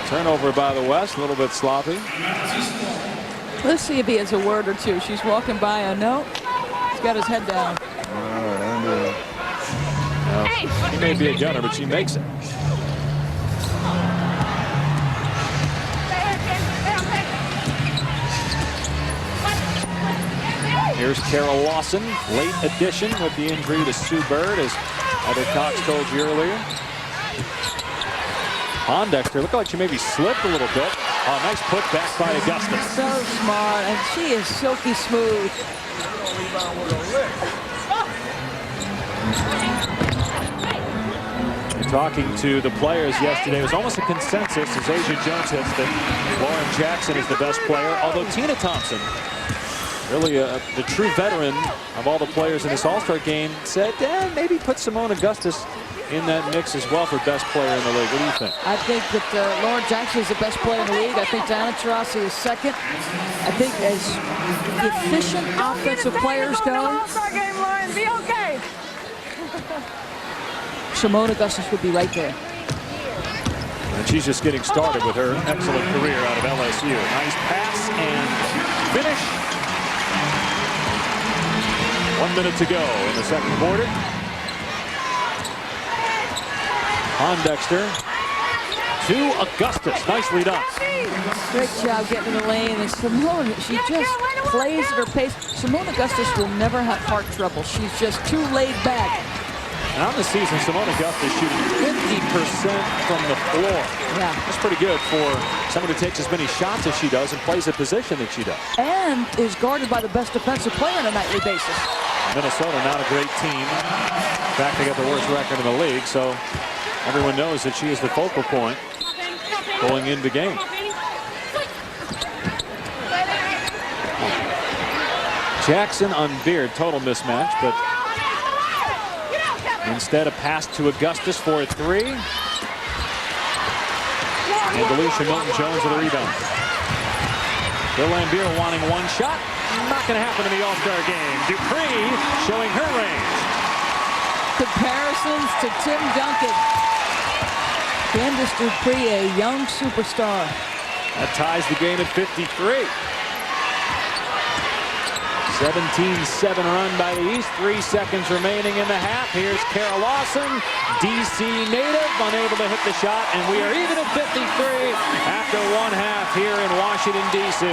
Turnover by the West, a little bit sloppy. Let's see if he has a word or two. She's walking by. No, he's got his head down. He may be a gunner, but she makes it. Here's Carol Lawson, late addition with the injury to Sue Bird, as Heather Cox told you earlier. Pondexter looked like she maybe slipped a little bit. Oh, nice put back by Augustus. So smart, and she is silky smooth. Talking to the players yesterday, it was almost a consensus, as Asia Jones hits, that Lauren Jackson is the best player, although Tina Thompson, really the true veteran of all the players in this All-Star game, said, maybe put Simone Augustus in that mix as well for best player in the league. What do you think? I think that Lauren Jackson is the best player in the league. I think Diana Taurasi is second. I think as efficient offensive players go, All-Star game, Lauren. Be okay. Simone Augustus would be right there. And she's just getting started with her excellent career out of LSU. Nice pass and finish. 1 minute to go in the second quarter. Pondexter to Augustus. Nicely done. Great job getting in the lane. And Simone, she just plays at her pace. Simone Augustus will never have heart trouble. She's just too laid back. And on the season, Simone Augustus shooting 50% from the floor. Yeah. That's pretty good for someone who takes as many shots as she does and plays a position that she does. And is guarded by the best defensive player on a nightly basis. Minnesota, not a great team. In fact, they got the worst record in the league, so everyone knows that she is the focal point going into game. Jackson on Beard, total mismatch, but instead a pass to Augustus for a three. And Delisha Milton-Jones with a rebound. Bill Lambier wanting one shot. Not going to happen in the All-Star game. Dupree showing her range. Comparisons to Tim Duncan. Candace Dupree, a young superstar. That ties the game at 53. 17-7 run by the East. 3 seconds remaining in the half. Here's Kara Lawson, DC native, unable to hit the shot, and we are even at 53 after one half here in Washington, D.C.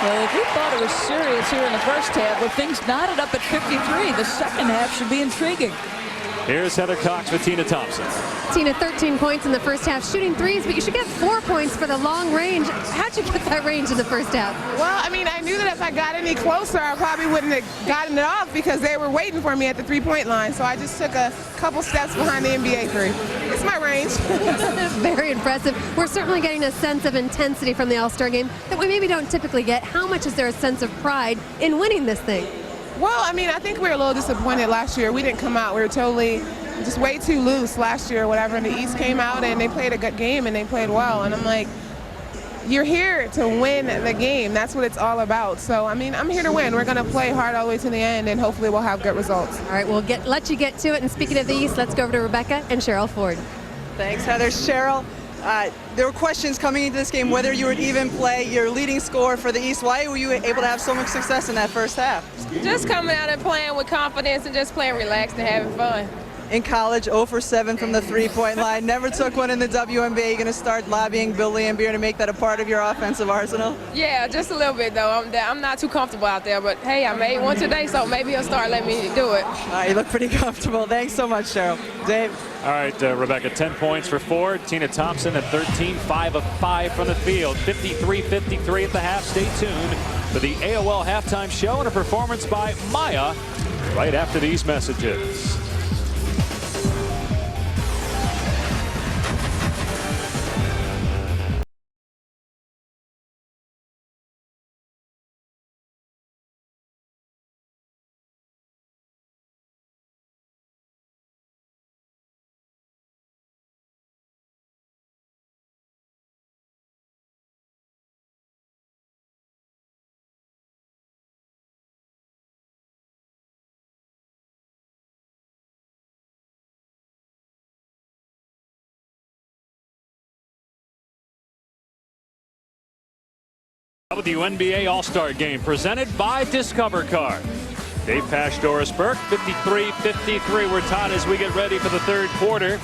Well, if you thought it was serious here in the first half, with things knotted up at 53, the second half should be intriguing. Here's Heather Cox with Tina Thompson. Tina, 13 points in the first half, shooting threes, but you should get 4 points for the long range. How'd you get that range in the first half? Well, I mean, I knew that if I got any closer, I probably wouldn't have gotten it off because they were waiting for me at the three-point line. So I just took a couple steps behind the NBA three. It's my range. Very impressive. We're certainly getting a sense of intensity from the All-Star game that we maybe don't typically get. How much is there a sense of pride in winning this thing? Well, I mean, I think we were a little disappointed last year. We didn't come out. We were totally just way too loose last year, whatever. And the East came out and they played a good game and they played well. And I'm like, you're here to win the game. That's what it's all about. So, I mean, I'm here to win. We're going to play hard all the way to the end, and hopefully we'll have good results. All right, we'll let you get to it. And speaking of the East, let's go over to Rebecca and Cheryl Ford. Thanks, Heather. Cheryl, there were questions coming into this game whether you would even play your leading scorer for the East. Why were you able to have so much success in that first half? Just coming out and playing with confidence and just playing relaxed and having fun. In college, 0 for 7 from the three-point line. Never took one in the WNBA. You're going to start lobbying Bill Lambier to make that a part of your offensive arsenal? Yeah, just a little bit, though. I'm not too comfortable out there, but hey, I made one today, so maybe he'll start letting me do it. All right, you look pretty comfortable. Thanks so much, Cheryl. Dave? All right, Rebecca, 10 points for Ford. Tina Thompson at 13, 5 of 5 from the field. 53-53 at the half. Stay tuned for the AOL halftime show and a performance by Maya right after these messages. WNBA All Star Game presented by Discover Card. Dave Pash, Doris Burke, 53-53. We're tied as we get ready for the third quarter.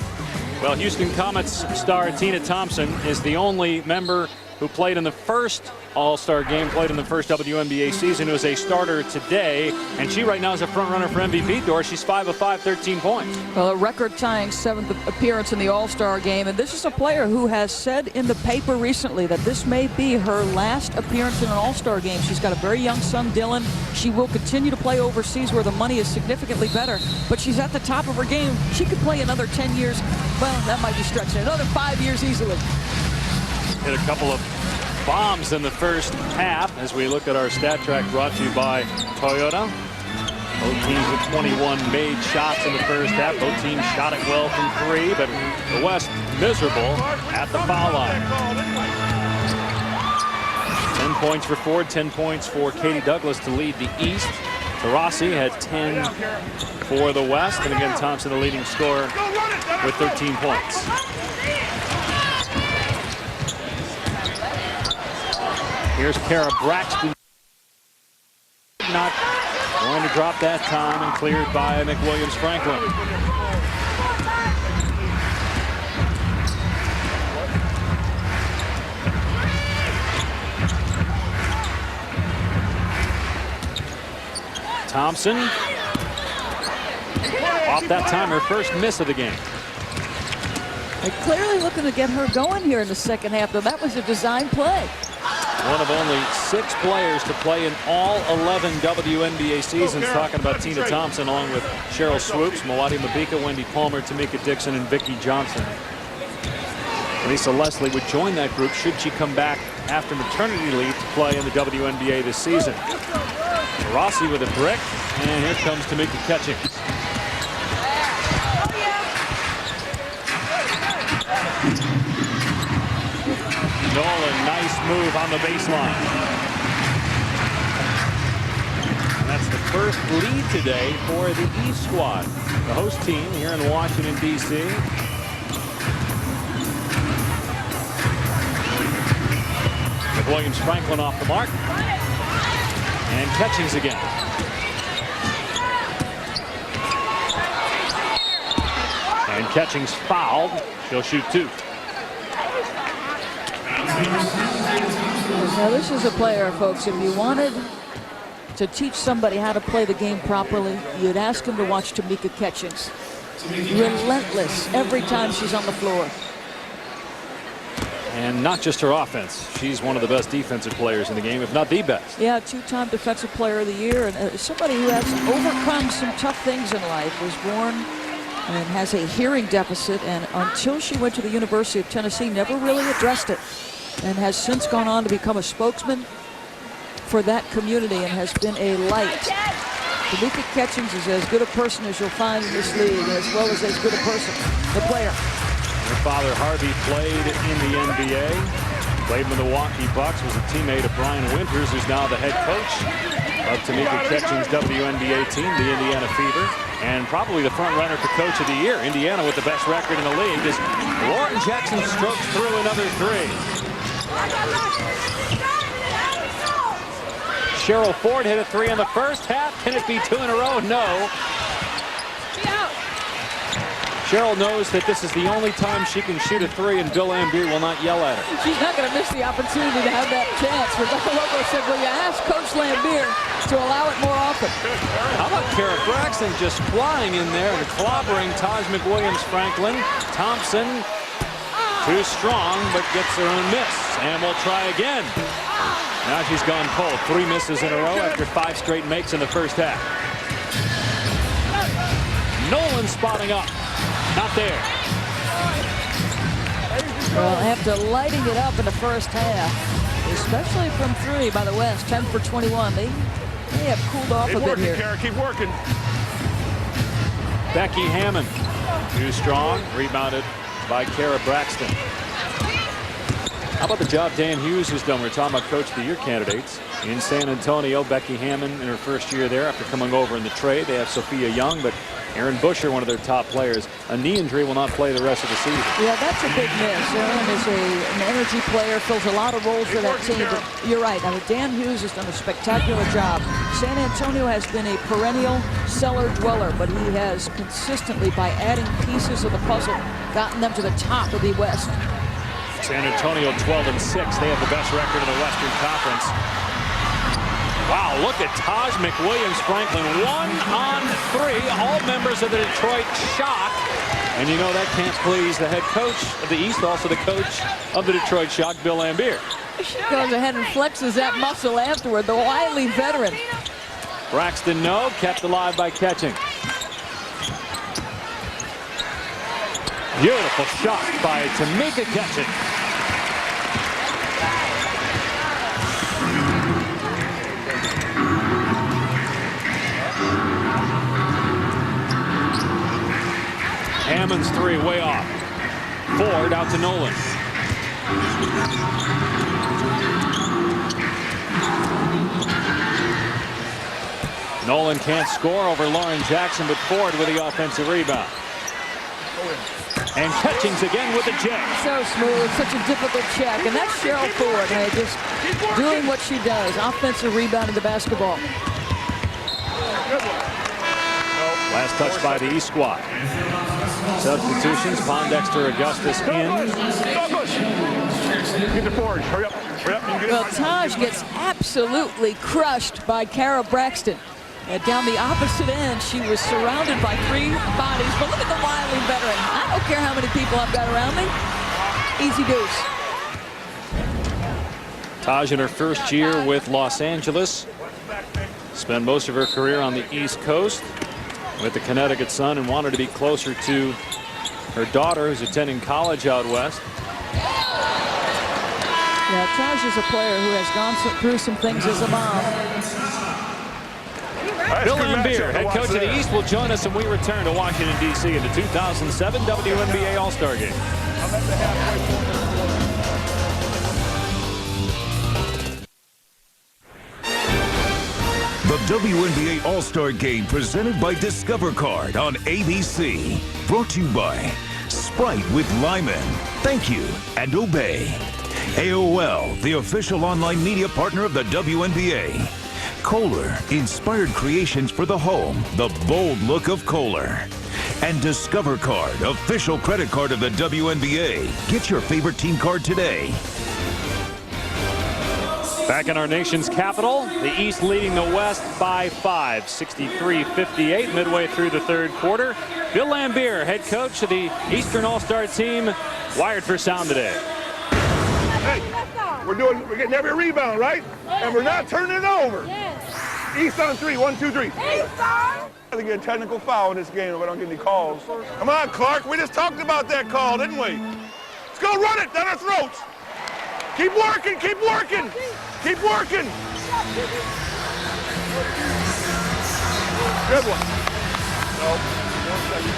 Well, Houston Comets star Tina Thompson is the only member who played in the first All-Star game, played in the first WNBA season, who is a starter today. And she right now is a front runner for MVP. Doris, she's 5 of 5, 13 points. Well, a record-tying 7th appearance in the All-Star game. And this is a player who has said in the paper recently that this may be her last appearance in an All-Star game. She's got a very young son, Dylan. She will continue to play overseas where the money is significantly better. But she's at the top of her game. She could play another 10 years. Well, that might be stretching. Another 5 years easily. Hit a couple of bombs in the first half as we look at our stat track brought to you by Toyota. Both teams with 21 made shots in the first half. Both teams shot it well from 3, but the West miserable at the foul line. 10 points for Ford, 10 points for Katie Douglas to lead the East. Taurasi had 10 for the West, and again Thompson the leading scorer with 13 points. Here's Kara Braxton. Not going to drop that time, and cleared by McWilliams-Franklin. Thompson off that time, her first miss of the game. They're clearly looking to get her going here in the second half, though. That was a design play. One of only 6 players to play in all 11 WNBA seasons. Talking about Tina Thompson, along with Cheryl Swoops, Mwati Mabika, Wendy Palmer, Tamika Dixon, and Vicki Johnson. Lisa Leslie would join that group should she come back after maternity leave to play in the WNBA this season. Rossi with a brick, and here comes Tamika Catchings. Nolan, nice move on the baseline. And that's the first lead today for the East squad, the host team here in Washington, D.C. McWilliams-Franklin off the mark. And Catchings again. And Catchings fouled. She'll shoot 2. Now this is a player, folks, if you wanted to teach somebody how to play the game properly, you'd ask him to watch Tamika Catchings. Relentless every time she's on the floor. And not just her offense. She's one of the best defensive players in the game, if not the best. Yeah, 2-time Defensive Player of the Year, and somebody who has overcome some tough things in life. Was born and has a hearing deficit, and until she went to the University of Tennessee, never really addressed it, and has since gone on to become a spokesman for that community and has been a light. Tamika Catchings is as good a person as you'll find in this league, as well as good a person, the player. Her father, Harvey, played in the NBA, played in the Milwaukee Bucks, was a teammate of Brian Winters, who's now the head coach of Tamika Catchings' WNBA team, the Indiana Fever, and probably the front runner for Coach of the Year. Indiana with the best record in the league as Lauren Jackson strokes through another 3. Cheryl Ford hit a 3 in the first half. Can it be 2 in a row? No. Cheryl knows that this is the only time she can shoot a 3, and Bill Lambier will not yell at her. She's not going to miss the opportunity to have that chance. Rebecca Lobo said, will you ask Coach Lambier to allow it more often? How about Kara Braxton just flying in there and clobbering Taj McWilliams-Franklin. Thompson, too strong, but gets her own miss. And we'll try again. Now she's gone cold. 3 misses in a row after 5 straight makes in the first half. Nolan spotting up. Not there. Well, after lighting it up in the first half, especially from 3 by the West, 10 for 21, they have cooled off a bit here. Kara, keep working. Becky Hammond, too strong, rebounded by Kara Braxton. How about the job Dan Hughes has done? We're talking about Coach of the Year candidates. In San Antonio, Becky Hammond in her first year there after coming over in the trade. They have Sophia Young, but Erin Busher, one of their top players, a knee injury, will not play the rest of the season. Yeah, that's a big miss. Erin is an energy player, fills a lot of roles for that team. But you're right. I mean, Dan Hughes has done a spectacular job. San Antonio has been a perennial cellar dweller, but he has consistently, by adding pieces of the puzzle, gotten them to the top of the West. San Antonio 12-6. They have the best record in the Western Conference. Wow, look at Taj McWilliams-Franklin. 1 on 3. All members of the Detroit Shock. And you know that can't please the head coach of the East, also the coach of the Detroit Shock, Bill Lambier. She goes ahead and flexes that muscle afterward, the wily veteran. Braxton, no. Kept alive by Catching. Beautiful shot by Tamika Catching. three way off. Ford out to Nolan. Nolan can't score over Lauren Jackson, but Ford with the offensive rebound. And Catchings again with the check. So smooth, such a difficult check. And that's Cheryl Ford, hey, just doing what she does. Offensive rebound in the basketball. Last touch by the East squad. Substitutions, Pondexter, Augustus in. Get the forward. Hurry up. Hurry up. Well, Taj gets absolutely crushed by Kara Braxton. Down the opposite end, she was surrounded by three bodies. But look at the wily veteran. I don't care how many people I've got around me. Easy deuce. Taj in her first year with Los Angeles. Spent most of her career on the East Coast with the Connecticut Sun and wanted to be closer to her daughter who's attending college out west. Yeah, Taj is a player who has gone through some things as a mom. Bill Lambier, head coach of the East, will join us when we return to Washington, D.C. in the 2007 WNBA All Star Game. The WNBA All Star Game presented by Discover Card on ABC. Brought to you by Sprite with Lyman. Thank you and obey. AOL, the official online media partner of the WNBA. Kohler, inspired creations for the home, the bold look of Kohler. And Discover Card, official credit card of the WNBA. Get your favorite team card today. Back in our nation's capital, the East leading the West by 5, 63-58 midway through the third quarter. Bill Lambier, head coach of the Eastern All-Star team, wired for sound today. Hey, we're getting every rebound, right? And we're not turning it over. East on three. 1, 2, 3. East on. To get a technical foul in this game if I don't get any calls. Come on, Clark. We just talked about that call, didn't we? Let's go run it down our throats. Keep working. Keep working. Keep working. Good one. Nope.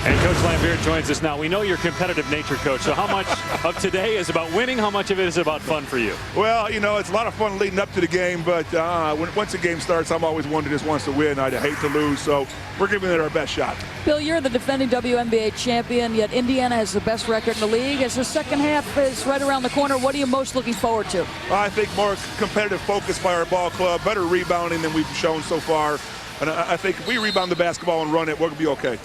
And Coach Lambier joins us now. We know your competitive nature, Coach. So how much of today is about winning? How much of it is about fun for you? Well, you know, it's a lot of fun leading up to the game, but once the game starts, I'm always one that just wants to win. I'd hate to lose, so we're giving it our best shot. Bill, you're the defending WNBA champion, yet Indiana has the best record in the league. As the second half is right around the corner, what are you most looking forward to? I think more competitive focus by our ball club, better rebounding than we've shown so far. And I think if we rebound the basketball and run it, we're going to be okay.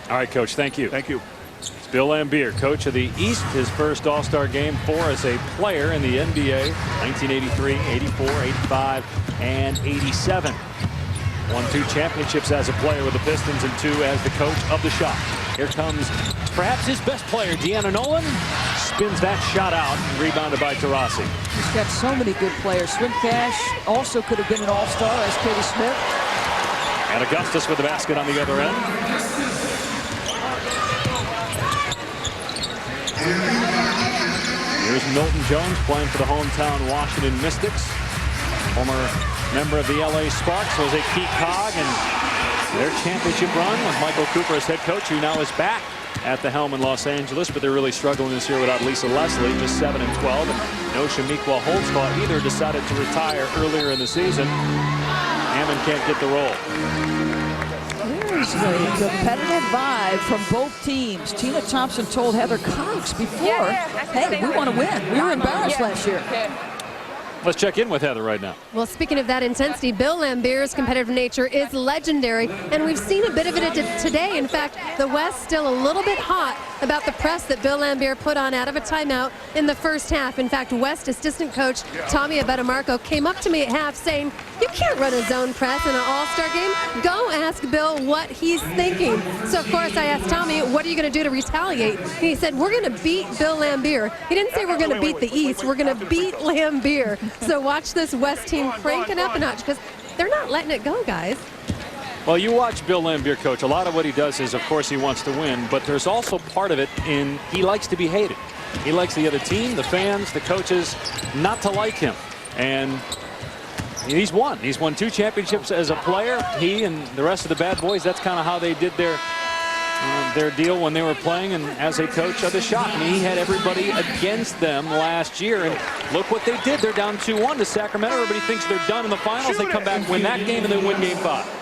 All right, Coach, thank you. Thank you. It's Bill Lambier, coach of the East, his first All-Star game for as a player in the NBA, 1983, 84, 85, and 87. Won 2 championships as a player with the Pistons and 2 as the coach of the shot. Here comes perhaps his best player, Deanna Nolan. Spins that shot out, rebounded by Taurasi. He's got so many good players. Swin Cash also could have been an All-Star as Katie Smith. And Augustus with the basket on the other end. Here's Milton-Jones playing for the hometown Washington Mystics. Former member of the LA Sparks, was a key cog in their championship run with Michael Cooper as head coach, who now is back at the helm in Los Angeles, but they're really struggling this year without Lisa Leslie, just 7-12, and no Shamiqua Holtzclaw either decided to retire earlier in the season. Hammond can't get the roll. There's a competitive vibe from both teams. Tina Thompson told Heather Cox before, hey, we want to win. We were embarrassed last year. Let's check in with Heather right now. Well, speaking of that intensity, Bill Lambier's competitive nature is legendary, and we've seen a bit of it today. In fact, the West still a little bit hot about the press that Bill Lambier put on out of a timeout in the first half. In fact, West assistant coach Tommy Abetamarco came up to me at half saying, you can't run a zone press in an All-Star game. Go ask Bill what he's thinking. So, of course, I asked Tommy, what are you going to do to retaliate? And he said, we're going to beat Bill Lambier. He didn't say we're going to beat the East. We're going to beat Lambier. So watch this West team cranking up a notch because they're not letting it go, guys. Well, you watch Bill Lambier coach. A lot of what he does is, of course, he wants to win, but there's also part of it in he likes to be hated. He likes the other team, the fans, the coaches, not to like him. And he's won. He's won 2 championships as a player. He and the rest of the bad boys, that's kind of how they did their their deal when they were playing and as a coach of the shot. I mean, he had everybody against them last year, and look what they did. They're down 2-1 to Sacramento. Everybody thinks they're done in the finals. They come back, win that game, and then win game 5.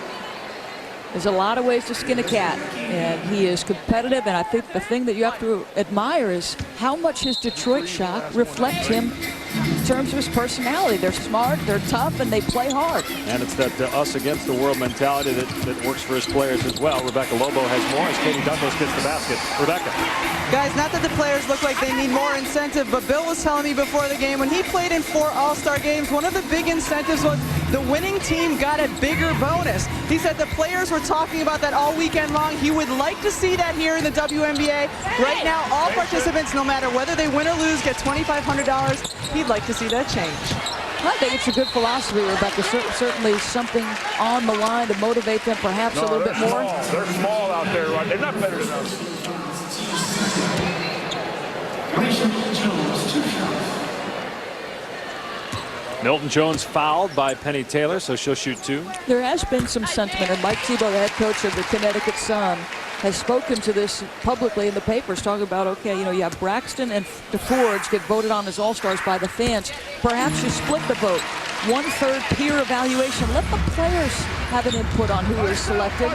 There's a lot of ways to skin a cat, and he is competitive, and I think the thing that you have to admire is how much his Detroit shot reflects him in terms of his personality. They're smart, they're tough, and they play hard. And it's that us against the world mentality that works for his players as well. Rebecca Lobo has more as Katie Douglas gets the basket. Rebecca. Guys, not that the players look like they need more incentive, but Bill was telling me before the game, when he played in 4 All-Star games, one of the big incentives was the winning team got a bigger bonus. He said the players were talking about that all weekend long. He would like to see that here in the WNBA. Right now, all participants, no matter whether they win or lose, get $2,500. He'd like to see that change. I think it's a good philosophy, Rebecca. Certainly something on the line to motivate them perhaps a little bit more. They're small out there, right? They're not better than us. Milton-Jones fouled by Penny Taylor, so she'll shoot 2. There has been some sentiment, and Mike Tebow, the head coach of the Connecticut Sun, has spoken to this publicly in the papers, talking about, okay, you know, you have Braxton and the Fords get voted on as All-Stars by the fans. Perhaps you split the vote. 1/3 peer evaluation. Let the players have an input on who is selected.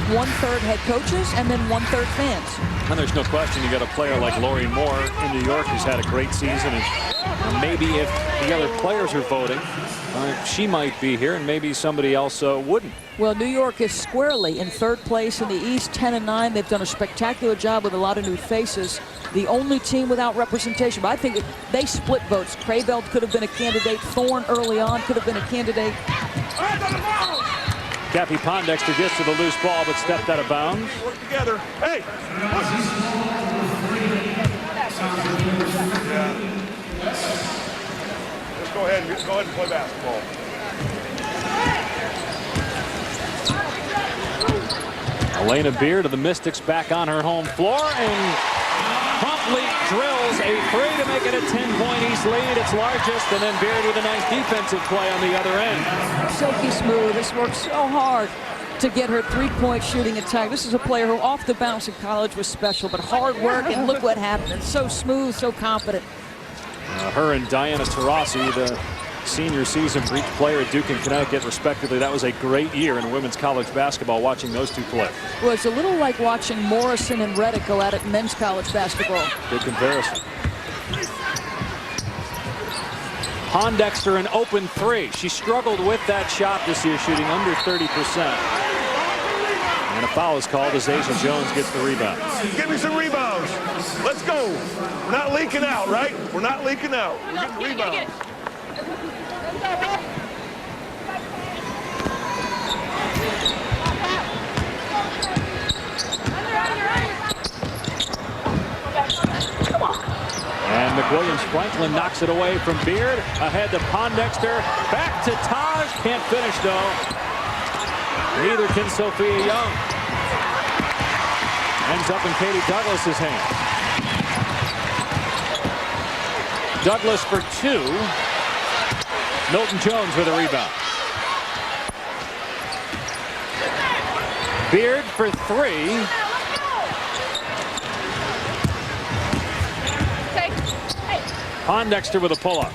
1/3 head coaches, and then 1/3 fans. And there's no question you got a player like Lori Moore in New York who's had a great season, and maybe if the other players are voting, she might be here, and maybe somebody else wouldn't. Well, New York is squarely in 3rd place in the East, 10-9. They've done a spectacular job with a lot of new faces. The only team without representation. But I think they split votes. Crayveld could have been a candidate. Thorne early on could have been a candidate. Cappy Pondexter gets to the loose ball, but stepped out of bounds. Work together. Hey! Let's go ahead and play basketball. Elena Beard of the Mystics back on her home floor and promptly drills a 3 to make it a 10-point East lead. It's largest, and then Beard with a nice defensive play on the other end. Silky smooth. This worked so hard to get her 3-point shooting attack. This is a player who off the bounce in college was special, but hard work, and look what happened. So smooth, so confident. Her and Diana Taurasi, the senior season for each player at Duke and Connecticut, respectively. That was a great year in women's college basketball, watching those two play. Well, it's a little like watching Morrison and Reddick go at it in men's college basketball. Good comparison. Pondexter an open 3. She struggled with that shot this year, shooting under 30%. And a foul is called as Asia Jones gets the rebound. Give me some rebounds. Let's go. We're not leaking out, right? We're not leaking out. We're getting rebounds. And McWilliams-Franklin knocks it away from Beard. Ahead to Pondexter. Back to Taj. Can't finish, though. Neither can Sophia Young. Ends up in Katie Douglas's hand. Douglas for 2. Milton-Jones with a rebound. Beard for 3. Pondexter with a pull-up.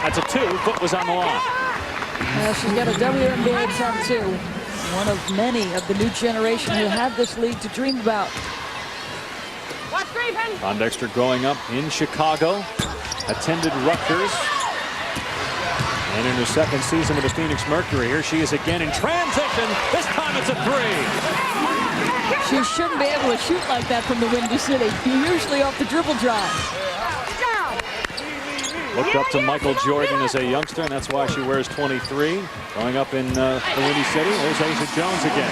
That's a 2. Foot was on the line. She's got a WNBA tattoo. One of many of the new generation who have this league to dream about. Pondexter growing up in Chicago. Attended Rutgers. And in her second season with the Phoenix Mercury, here she is again in transition. This time it's a 3. She shouldn't be able to shoot like that from the Windy City. Usually off the dribble drive. Looked up to Michael Jordan as a youngster, and that's why she wears 23. Growing up in the Windy City, there's Asia Jones again.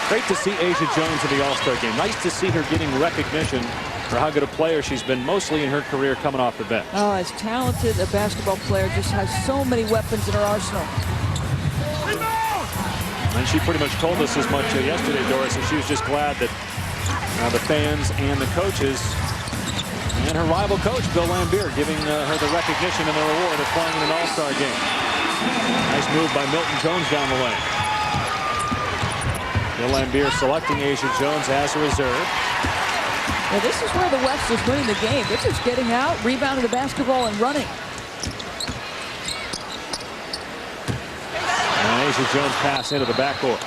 Great to see Asia Jones in the All-Star game. Nice to see her getting recognition for how good a player she's been mostly in her career coming off the bench. Oh, as talented a basketball player, just has so many weapons in her arsenal. And she pretty much told us as much yesterday, Doris, that she was just glad that the fans and the coaches and her rival coach, Bill Laimbeer, giving her the recognition and the reward of playing in an All-Star game. Nice move by Milton-Jones down the lane. Bill Lambier selecting Asia Jones as a reserve. Well, this is where the West is winning the game. They're just getting out, rebounding the basketball, and running. And Asia Jones pass into the backcourt.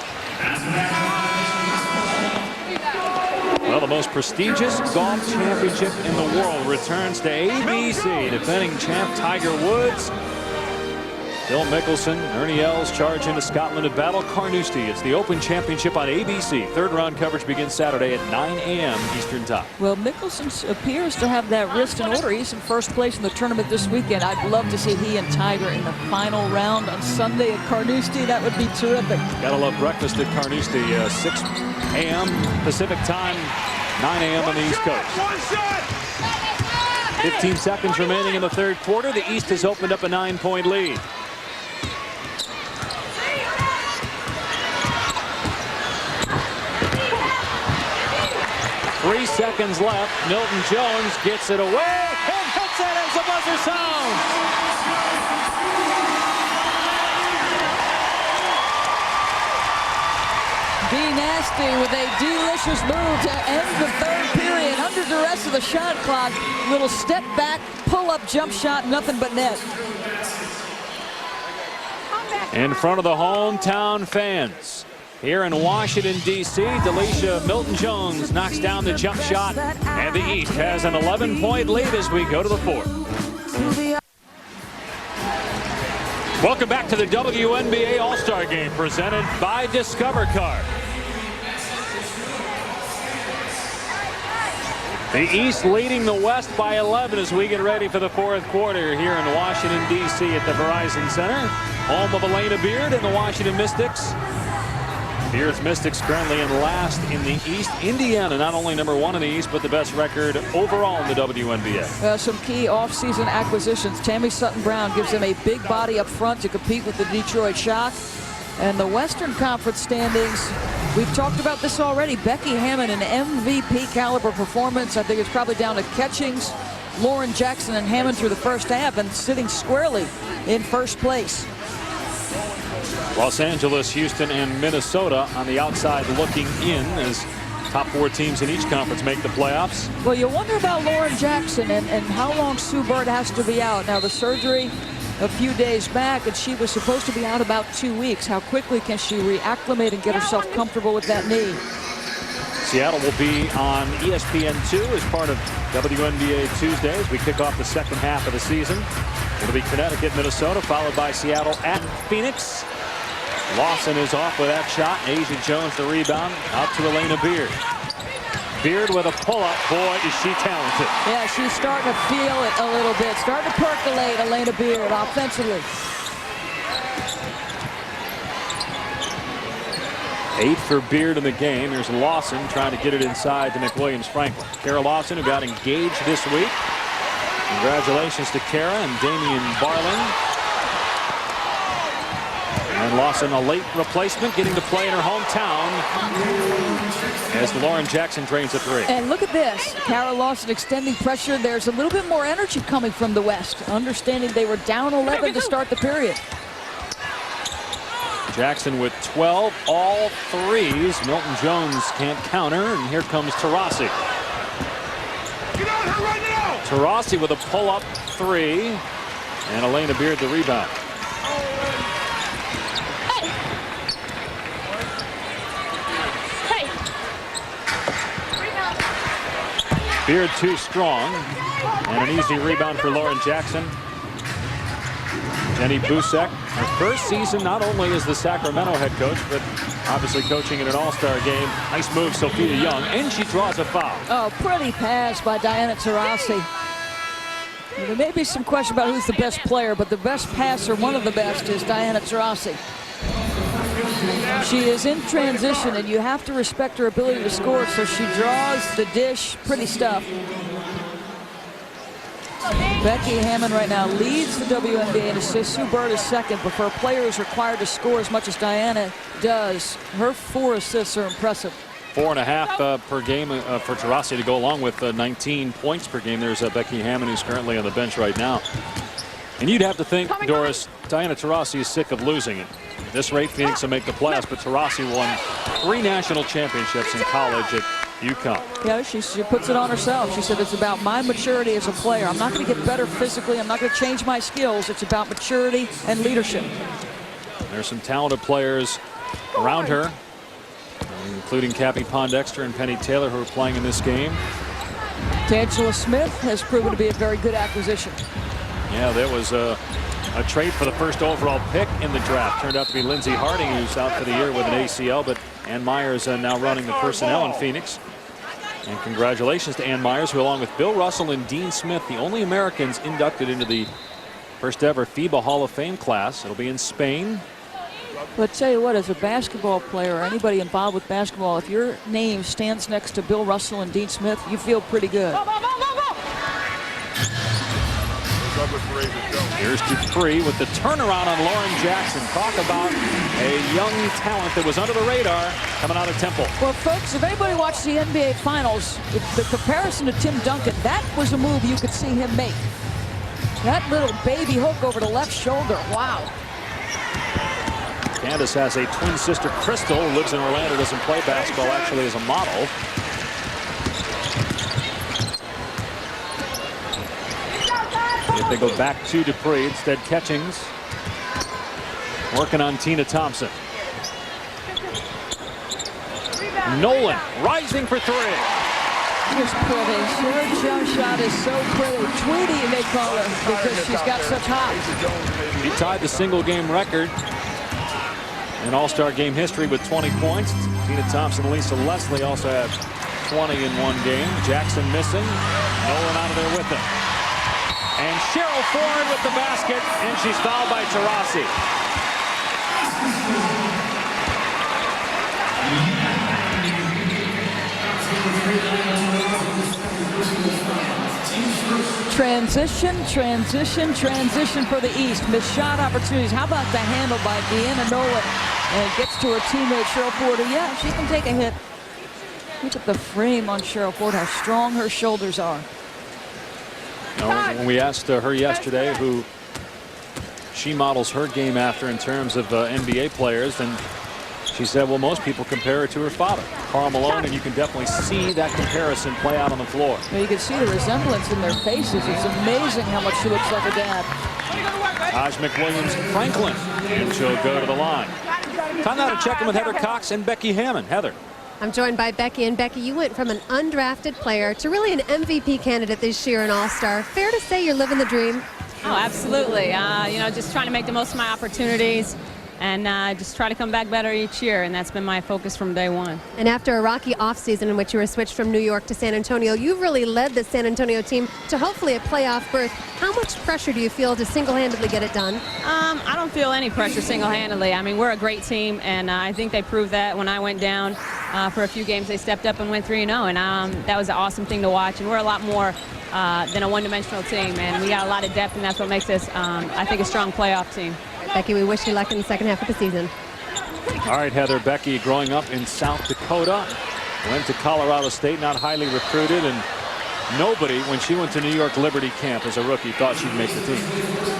Well, the most prestigious golf championship in the world returns to ABC. Defending champ Tiger Woods, Phil Mickelson, Ernie Els charge into Scotland to battle Carnoustie. It's the Open Championship on ABC. Third round coverage begins Saturday at 9 a.m. Eastern Time. Well, Mickelson appears to have that wrist in order. He's in first place in the tournament this weekend. I'd love to see he and Tiger in the final round on Sunday at Carnoustie. That would be terrific. Gotta love breakfast at Carnoustie. 6 a.m. Pacific time, 9 a.m. on the East Coast. 15 seconds remaining in the third quarter. The East has opened up a 9-point lead. 3 seconds left. Milton-Jones gets it away and hits it as the buzzer sounds. Be nasty with a delicious move to end the third period. Under duress of the shot clock. Little step back, pull up jump shot, nothing but net. In front of the hometown fans. Here in Washington, D.C., Delisha Milton-Jones knocks down the jump shot, and the East has an 11-point lead as we go to the fourth. Welcome back to the WNBA All Star Game, presented by Discover Card. The East leading the West by 11 as we get ready for the fourth quarter here in Washington, D.C. at the Verizon Center, home of Elena Beard and the Washington Mystics. Beard's Mystics currently in last in the East. Indiana not only #1 in the East, but the best record overall in the WNBA. Some key offseason acquisitions. Tammy Sutton-Brown gives them a big body up front to compete with the Detroit Shock. And the Western Conference standings, we've talked about this already. Becky Hammond, an MVP caliber performance. I think it's probably down to Catchings, Lauren Jackson, and Hammond through the first half, and sitting squarely in first place. Los Angeles, Houston, and Minnesota on the outside looking in as top 4 teams in each conference make the playoffs. Well, you wonder about Lauren Jackson and how long Sue Bird has to be out. Now, the surgery a few days back, and she was supposed to be out about 2 weeks. How quickly can she reacclimate and get herself comfortable with that knee? Seattle will be on ESPN2 as part of WNBA Tuesday as we kick off the second half of the season. It'll be Connecticut, Minnesota, followed by Seattle at Phoenix. Lawson is off with that shot. Asia Jones the rebound. Out to Elena Beard. Beard with a pull-up. Boy, is she talented. Yeah, she's starting to feel it a little bit. Starting to percolate, Elena Beard, offensively. 8 for Beard in the game. Here's Lawson trying to get it inside to McWilliams-Franklin. Kara Lawson, who got engaged this week. Congratulations to Kara and Damian Barling. And Lawson, a late replacement, getting to play in her hometown as Lauren Jackson drains a 3. And look at this. Kara Lawson extending pressure. There's a little bit more energy coming from the West, understanding they were down 11 to start the period. Jackson with 12, all threes. Milton-Jones can't counter, and here comes Taurasi. Taurasi with a pull-up 3, and Elena Beard the rebound. Beard too strong, and an easy rebound for Lauren Jackson. Jenny Busek, her first season not only as the Sacramento head coach, but obviously coaching in an all-star game. Nice move, Sophia Young, and she draws a foul. Oh, pretty pass by Diana Taurasi. There may be some question about who's the best player, but the best passer, one of the best, is Diana Taurasi. She is in transition, and you have to respect her ability to score, so she draws the dish. Pretty stuff. Becky Hammond right now leads the WNBA in assists. Sue Bird is second, but for a player who's required to score as much as Diana does, her 4 assists are impressive. 4.5 per game for Taurasi to go along with 19 points per game. There's Becky Hammond, who's currently on the bench right now. And you'd have to think, Doris, Diana Taurasi is sick of losing it. this rate, Phoenix will make the playoffs, but Taurasi won 3 national championships in college at UConn. Yeah, she puts it on herself. She said, it's about my maturity as a player. I'm not going to get better physically. I'm not going to change my skills. It's about maturity and leadership. There's some talented players around her, including Cappie Pondexter and Penny Taylor, who are playing in this game. D'Angelo Smith has proven to be a very good acquisition. Yeah, there was a trade for the first overall pick in the draft. Turned out to be Lindsey Harding, who's out for the year with an ACL, but Ann Myers now running the personnel in Phoenix. And congratulations to Ann Myers, who along with Bill Russell and Dean Smith, the only Americans inducted into the first ever FIBA Hall of Fame class. It'll be in Spain. But tell you what, as a basketball player or anybody involved with basketball, if your name stands next to Bill Russell and Dean Smith, you feel pretty good. Here's Dupree with the turnaround on Lauren Jackson. Talk about a young talent that was under the radar coming out of Temple. Well, folks, if anybody watched the NBA Finals, the comparison to Tim Duncan, that was a move you could see him make. That little baby hook over the left shoulder. Wow. Candace has a twin sister, Crystal, who lives in Orlando, doesn't play basketball, actually as a model. If they go back to Dupree, instead Catchings working on Tina Thompson. Nolan rising for 3. She's pretty. Her jump shot is so pretty. Tweety, they call her, because she's got such hops. He tied the single game record in All-Star Game history with 20 points. Tina Thompson and Lisa Leslie also have 20 in one game. Jackson missing. Nolan out of there with it. And Cheryl Ford with the basket, and she's fouled by Taurasi. Transition for the East. Missed shot opportunities. How about the handle by Deanna Nolan? And it gets to her teammate Cheryl Ford. Yeah, she can take a hit. Look at the frame on Cheryl Ford, how strong her shoulders are. Now, when we asked her yesterday who she models her game after in terms of NBA players, then she said, well, most people compare her to her father, Karl Malone, and you can definitely see that comparison play out on the floor. Well, you can see the resemblance in their faces. It's amazing how much she looks like her dad. McWilliams-Franklin, and she'll go to the line. Time now to check in with Heather Cox and Becky Hammond. Heather. I'm joined by Becky, and Becky, you went from an undrafted player to really an MVP candidate this year, an All-Star. Fair to say you're living the dream? Oh, absolutely. You know, just trying to make the most of my opportunities and just try to come back better each year, and that's been my focus from day one. And after a rocky offseason in which you were switched from New York to San Antonio, you've really led the San Antonio team to hopefully a playoff berth. How much pressure do you feel to single-handedly get it done? I don't feel any pressure single-handedly. I mean, we're a great team, and I think they proved that when I went down for a few games. They stepped up and went 3-0, and that was an awesome thing to watch. And we're a lot more than a one-dimensional team, and we got a lot of depth, and that's what makes us, I think, a strong playoff team. Becky, we wish you luck in the second half of the season. All right, Heather. Becky, growing up in South Dakota, went to Colorado State, not highly recruited, and nobody, when she went to New York Liberty camp as a rookie, thought she'd make the team.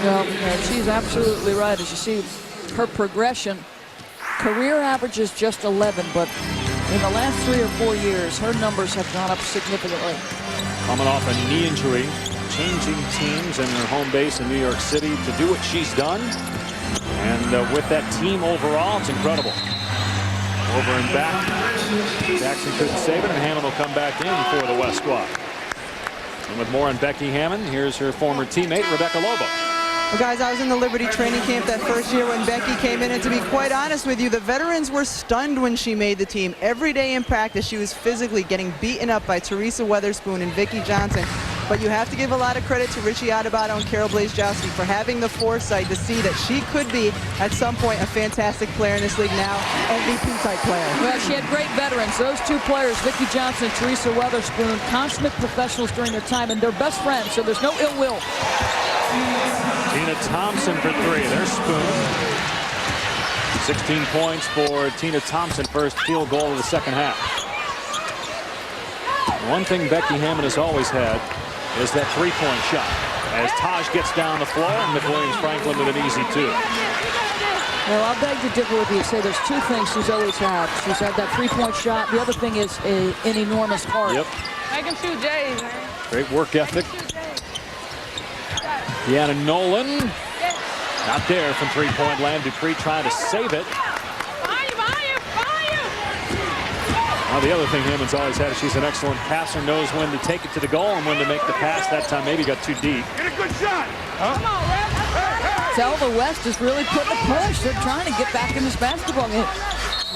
No, she's absolutely right. As you see her progression, career average is just 11, but in the last 3 or 4 years, her numbers have gone up significantly. Coming off a knee injury, changing teams in her home base in New York City to do what she's done. And with that team overall, it's incredible. Over and back. Jackson couldn't save it, and Hammond will come back in for the West squad. And with more on Becky Hammond, here's her former teammate, Rebecca Lobo. Well, guys, I was in the Liberty training camp that first year when Becky came in, and to be quite honest with you, the veterans were stunned when she made the team. Every day in practice, she was physically getting beaten up by Teresa Weatherspoon and Vicki Johnson. But you have to give a lot of credit to Richie Adebayo and Carol Blazejowski for having the foresight to see that she could be, at some point, a fantastic player in this league now, MVP-type player. Well, she had great veterans. Those two players, Vicki Johnson and Teresa Weatherspoon, consummate professionals during their time, and they're best friends, so there's no ill will. Tina Thompson for 3. There's Spoon. 16 points for Tina Thompson, first field goal of the second half. One thing Becky Hammond has always had is that three-point shot. As Taj gets down the floor, and McWilliams-Franklin with an easy 2. Well, I'll beg to differ with you. Say there's two things she's always had. She's had that three-point shot. The other thing is an enormous heart. Yep. Make him shoot Jays, man. Great work ethic. Deanna Nolan. Not there from three-point land. Dupree trying to save it. Well, the other thing Hammond's always had is she's an excellent passer, knows when to take it to the goal and when to make the pass. That time maybe got too deep. Get a good shot. Huh? Come on, Rep. Selva West is really putting a push. They're trying to get back in this basketball game.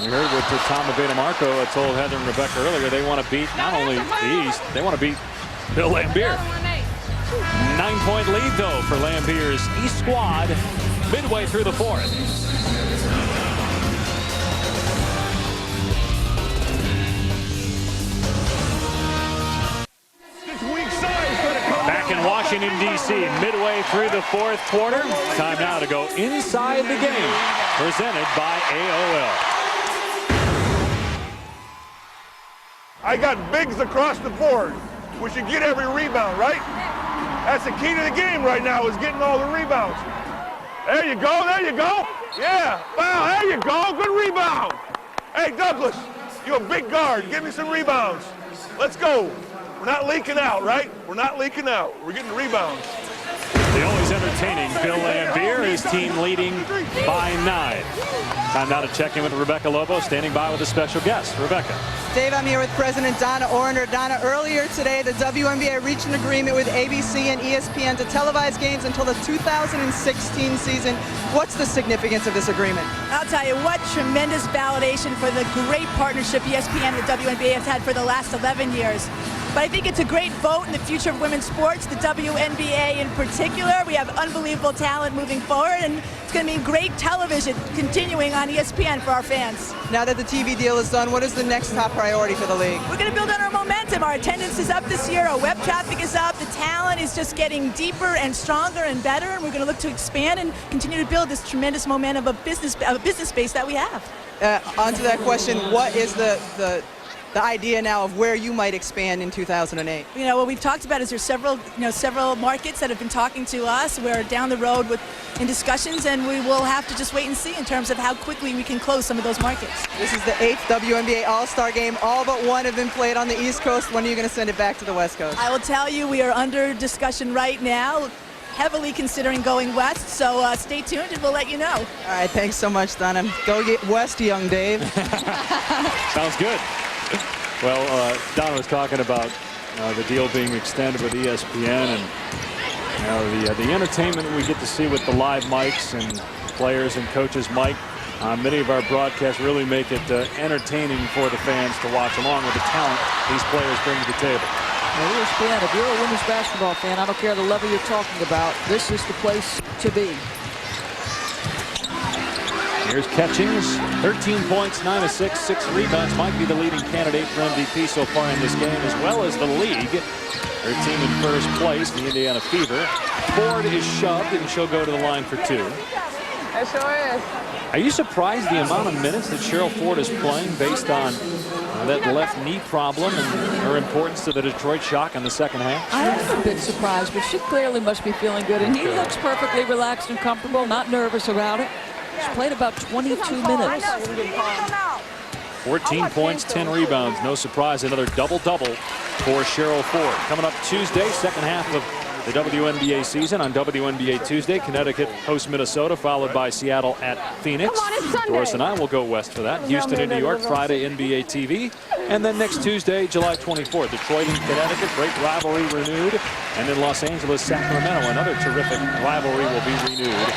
We heard what Tom Abeda-Marco told Heather and Rebecca earlier. They want to beat not only the East, they want to beat Bill Lambier. 9-point lead, though, for Lambier's East squad midway through the fourth. Back in Washington, D.C., midway through the fourth quarter. Time now to go inside the game, presented by AOL. I got bigs across the board. We should get every rebound, right? That's the key to the game right now, is getting all the rebounds. There you go, there you go. Yeah, wow, there you go, good rebound. Hey, Douglas, you're a big guard. Give me some rebounds. Let's go. We're not leaking out, right? We're not leaking out. We're getting rebounds. The always entertaining Bill Lambier, his team leading by 9. Time now to check in with Rebecca Lobo, standing by with a special guest. Rebecca. Dave, I'm here with President Donna Orner. Donna, earlier today, the WNBA reached an agreement with ABC and ESPN to televise games until the 2016 season. What's the significance of this agreement? I'll tell you what, tremendous validation for the great partnership ESPN and the WNBA has had for the last 11 years. But I think it's a great vote in the future of women's sports, the WNBA in particular. We have unbelievable talent moving forward, and it's going to be great television continuing on ESPN for our fans. Now that the TV deal is done, what is the next top priority for the league? We're going to build on our momentum. Our attendance is up this year. Our web traffic is up. The talent is just getting deeper and stronger and better, and we're going to look to expand and continue to build this tremendous momentum of business space that we have. Onto that question, what is the idea now of where you might expand in 2008? You know, what we've talked about is there's several markets that have been talking to us. We're down the road in discussions, and we will have to just wait and see in terms of how quickly we can close some of those markets. This is the 8th WNBA All Star Game. All but one have been played on the East Coast. When are you going to send it back to the West Coast? I will tell you, we are under discussion right now, heavily considering going west, so stay tuned and we'll let you know. All right, thanks so much, Donna. Go get west, young Dave. Sounds good. Well, Donna was talking about the deal being extended with ESPN and the entertainment we get to see with the live mics and players and coaches mic. Many of our broadcasts really make it entertaining for the fans to watch, along with the talent these players bring to the table. Now, ESPN, if you're a women's basketball fan, I don't care the level you're talking about, this is the place to be. Here's Catchings, 13 points, 9 assists, 6 rebounds. Might be the leading candidate for MVP so far in this game, as well as the league. Her team in first place, the Indiana Fever. Ford is shoved, and she'll go to the line for 2. It sure is. Are you surprised the amount of minutes that Cheryl Ford is playing based on that left knee problem and her importance to the Detroit Shock in the second half? I am a bit surprised, but she clearly must be feeling good. And he looks perfectly relaxed and comfortable, not nervous about it. She's played about 22 minutes. 14 points, 10 rebounds. No surprise, another double-double for Cheryl Ford. Coming up Tuesday, second half of the WNBA season on WNBA Tuesday. Connecticut hosts Minnesota, followed by Seattle at Phoenix. Doris and I will go west for that. Houston and New York, Friday, NBA TV. And then next Tuesday, July 24th, Detroit and Connecticut, great rivalry renewed. And then Los Angeles, Sacramento, another terrific rivalry will be renewed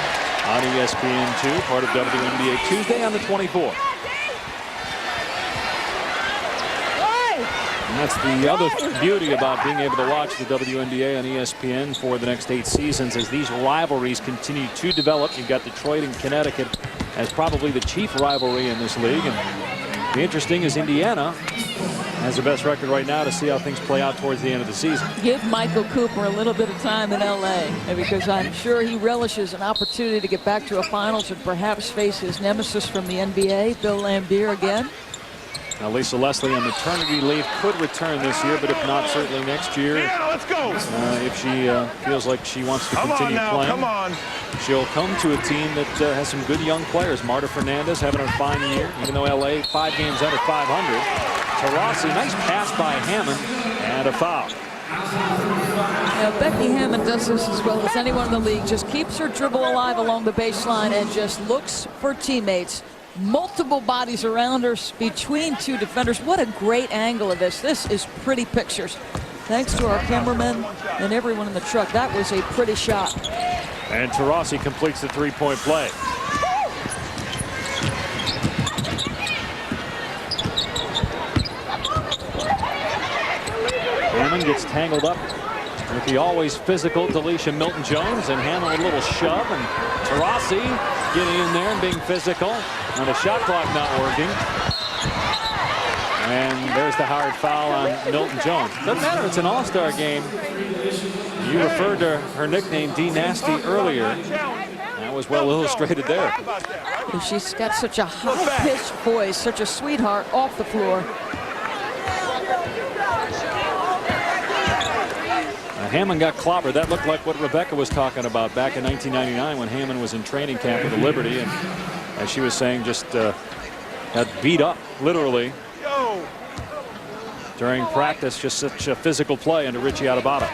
on ESPN2, part of WNBA Tuesday on the 24th. And that's the other beauty about being able to watch the WNBA on ESPN for the next 8 seasons as these rivalries continue to develop. You've got Detroit and Connecticut as probably the chief rivalry in this league. And the interesting is Indiana has the best record right now to see how things play out towards the end of the season. Give Michael Cooper a little bit of time in LA, because I'm sure he relishes an opportunity to get back to a finals and perhaps face his nemesis from the NBA, Bill Lambier, again. Now, Lisa Leslie on maternity leave could return this year, but if not, certainly next year. Yeah, let's go. If she feels like she wants to continue playing. Come on. She'll come to a team that has some good young players. Marta Fernandez having a fine year, even though LA 5 games under 500. Taurasi, nice pass by Hammond, and a foul. Now, Becky Hammond does this as well as anyone in the league. Just keeps her dribble alive along the baseline and just looks for teammates. Multiple bodies around her between 2 defenders. What a great angle of this. This is pretty pictures. Thanks to our cameramen and everyone in the truck. That was a pretty shot. And Taurasi completes the 3-point play. Hammond gets tangled up with the always physical Delisha Milton-Jones, and Hammond with a little shove, and Taurasi getting in there and being physical, and the shot clock not working. And there's the hard foul on Milton-Jones. Doesn't matter, it's an all-star game. You referred to her nickname D Nasty earlier. That was well illustrated there. She's got such a high-pitched voice, such a sweetheart off the floor. Hammond got clobbered. That looked like what Rebecca was talking about back in 1999 when Hammond was in training camp with the Liberty, and as she was saying, just got beat up literally during practice. Just such a physical play under Richie Atabata.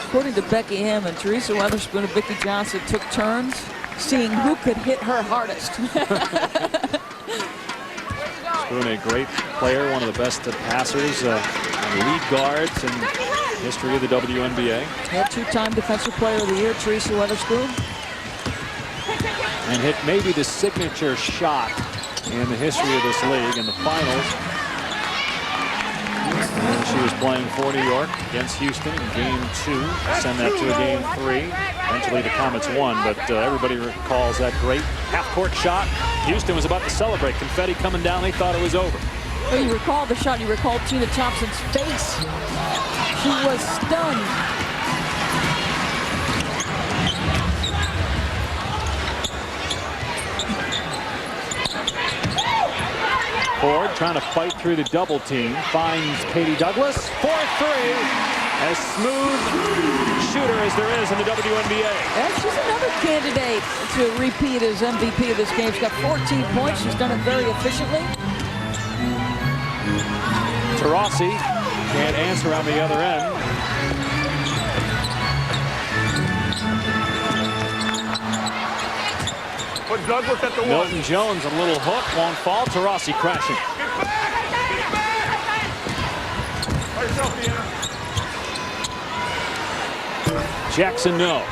According to Becky Hammond, Teresa Weatherspoon and Vicki Johnson took turns seeing who could hit her hardest. Spoon, a great player, one of the best passers, lead guards in history of the WNBA. Yeah, 2-time Defensive Player of the Year, Teresa Weatherspoon. And hit maybe the signature shot in the history of this league in the finals. And she was playing for New York against Houston in Game 2. Send that to a Game 3. Eventually the Comets won, but everybody recalls that great half-court shot. Houston was about to celebrate. Confetti coming down. They thought it was over. Well, you recall the shot. You recall Tina Thompson's face. She was stunned. Ford trying to fight through the double team. Finds Katie Douglas. 4-3. As smooth shooter as there is in the WNBA. Yeah, she's another candidate to repeat as MVP of this game. She's got 14 points. She's done it very efficiently. Taurasi can't answer on the other end. Put Douglas at the Milton-Jones, a little hook, won't fall. Taurasi crashing. Jackson, no.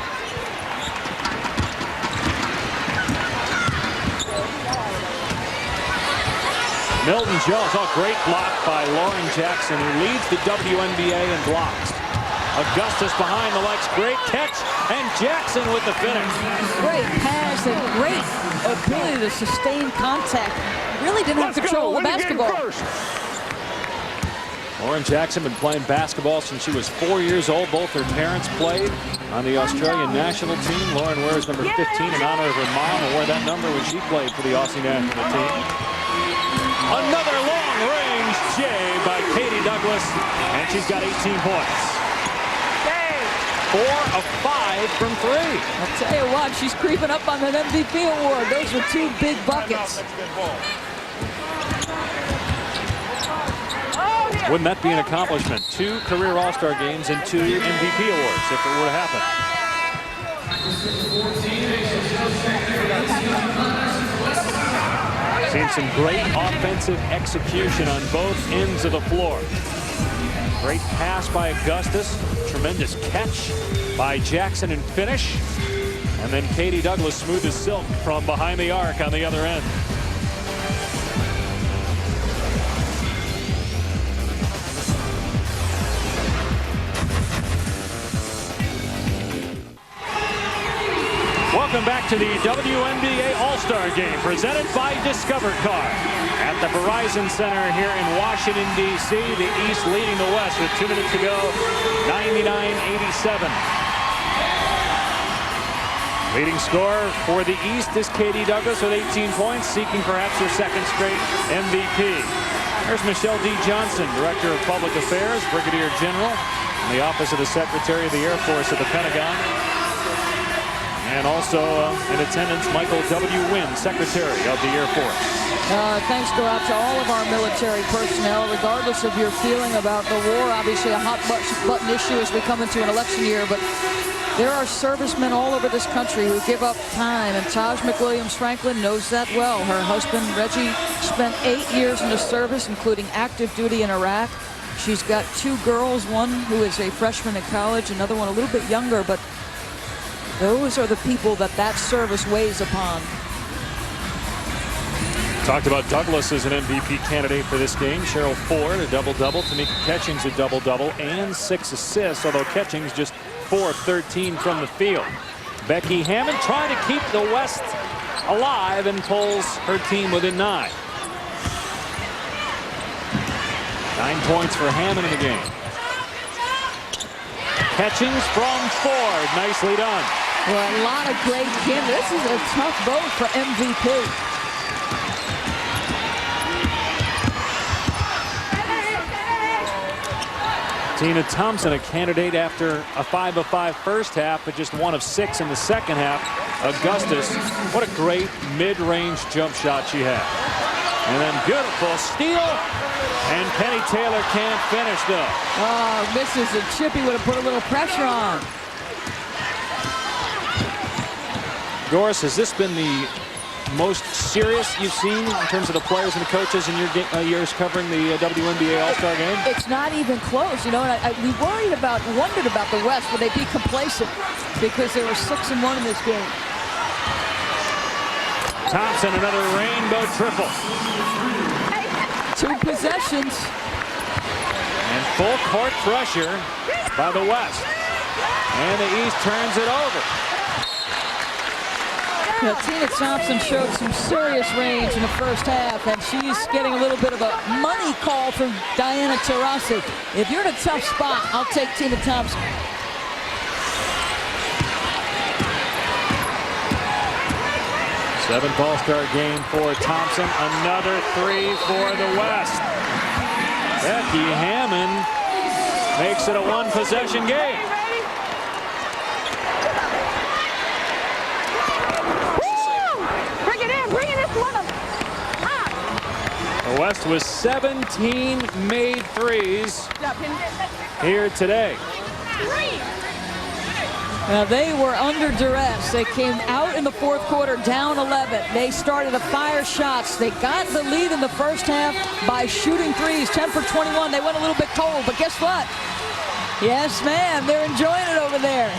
Milton-Jones, oh, great block by Lauren Jackson, who leads the WNBA in blocks. Augustus behind the legs, great catch, and Jackson with the finish. Great pass and great ability to sustain contact. Really didn't have control of the basketball. Lauren Jackson been playing basketball since she was 4 years old. Both her parents played on the Australian national team. Lauren wears number 15 in honor of her mom, who wore that number when she played for the Aussie national team. Another long-range J by Katie Douglas, and she's got 18 points. 4 of 5 from 3. I'll tell you what, she's creeping up on that MVP award. Those are 2 big buckets. Wouldn't that be an accomplishment? 2 career All-Star games and 2 MVP awards if it were to happen. Seen some great offensive execution on both ends of the floor. Great pass by Augustus. Tremendous catch by Jackson and finish. And then Katie Douglas smooth as silk from behind the arc on the other end. Welcome back to the WNBA All Star Game presented by Discover Car at the Verizon Center here in Washington, D.C. The East leading the West with 2 minutes to go, 99-87. Leading scorer for the East is Katie Douglas with 18 points, seeking perhaps her second straight MVP. There's Michelle D. Johnson, Director of Public Affairs, Brigadier General in the Office of the Secretary of the Air Force at the Pentagon. And also in attendance, Michael W. Wynn, Secretary of the Air Force. Thanks go out to all of our military personnel, regardless of your feeling about the war. Obviously, a hot button issue as we come into an election year, but there are servicemen all over this country who give up time, and Taj McWilliams-Franklin knows that well. Her husband, Reggie, spent 8 years in the service, including active duty in Iraq. She's got 2 girls, one who is a freshman in college, another one a little bit younger, but those are the people that service weighs upon. Talked about Douglas as an MVP candidate for this game. Cheryl Ford, a double-double. Tamika Catchings, a double-double and 6 assists, although Catchings just 4 of 13 from the field. Becky Hammond trying to keep the West alive and pulls her team within 9. 9 points for Hammond in the game. Catchings from Ford. Nicely done. Well, a lot of great game. This is a tough vote for MVP. Tina Thompson, a candidate after a 5 of 5 first half, but just 1 of 6 in the second half. Augustus, what a great mid-range jump shot she had. And then beautiful steal. And Penny Taylor can't finish, though. Oh, misses, and Chippy would have put a little pressure on. Doris, has this been the most serious you've seen in terms of the players and the coaches in your years covering the WNBA All Star Game? It's not even close, you know. And we wondered about the West. Would they be complacent because they were 6-1 in this game? Thompson, another rainbow triple. 2 possessions. And full court pressure by the West. And the East turns it over. Now, Tina Thompson showed some serious range in the first half, and she's getting a little bit of a money call from Diana Taurasi. If you're in a tough spot, I'll take Tina Thompson. Seventh All-Star game for Thompson. Another 3 for the West. Becky Hammond makes it a 1-possession game. The West was 17 made threes here today. Now, they were under duress. They came out in the fourth quarter down 11. They started to fire shots. They got the lead in the first half by shooting threes, 10 for 21. They went a little bit cold, but guess what? Yes, ma'am, they're enjoying it over there.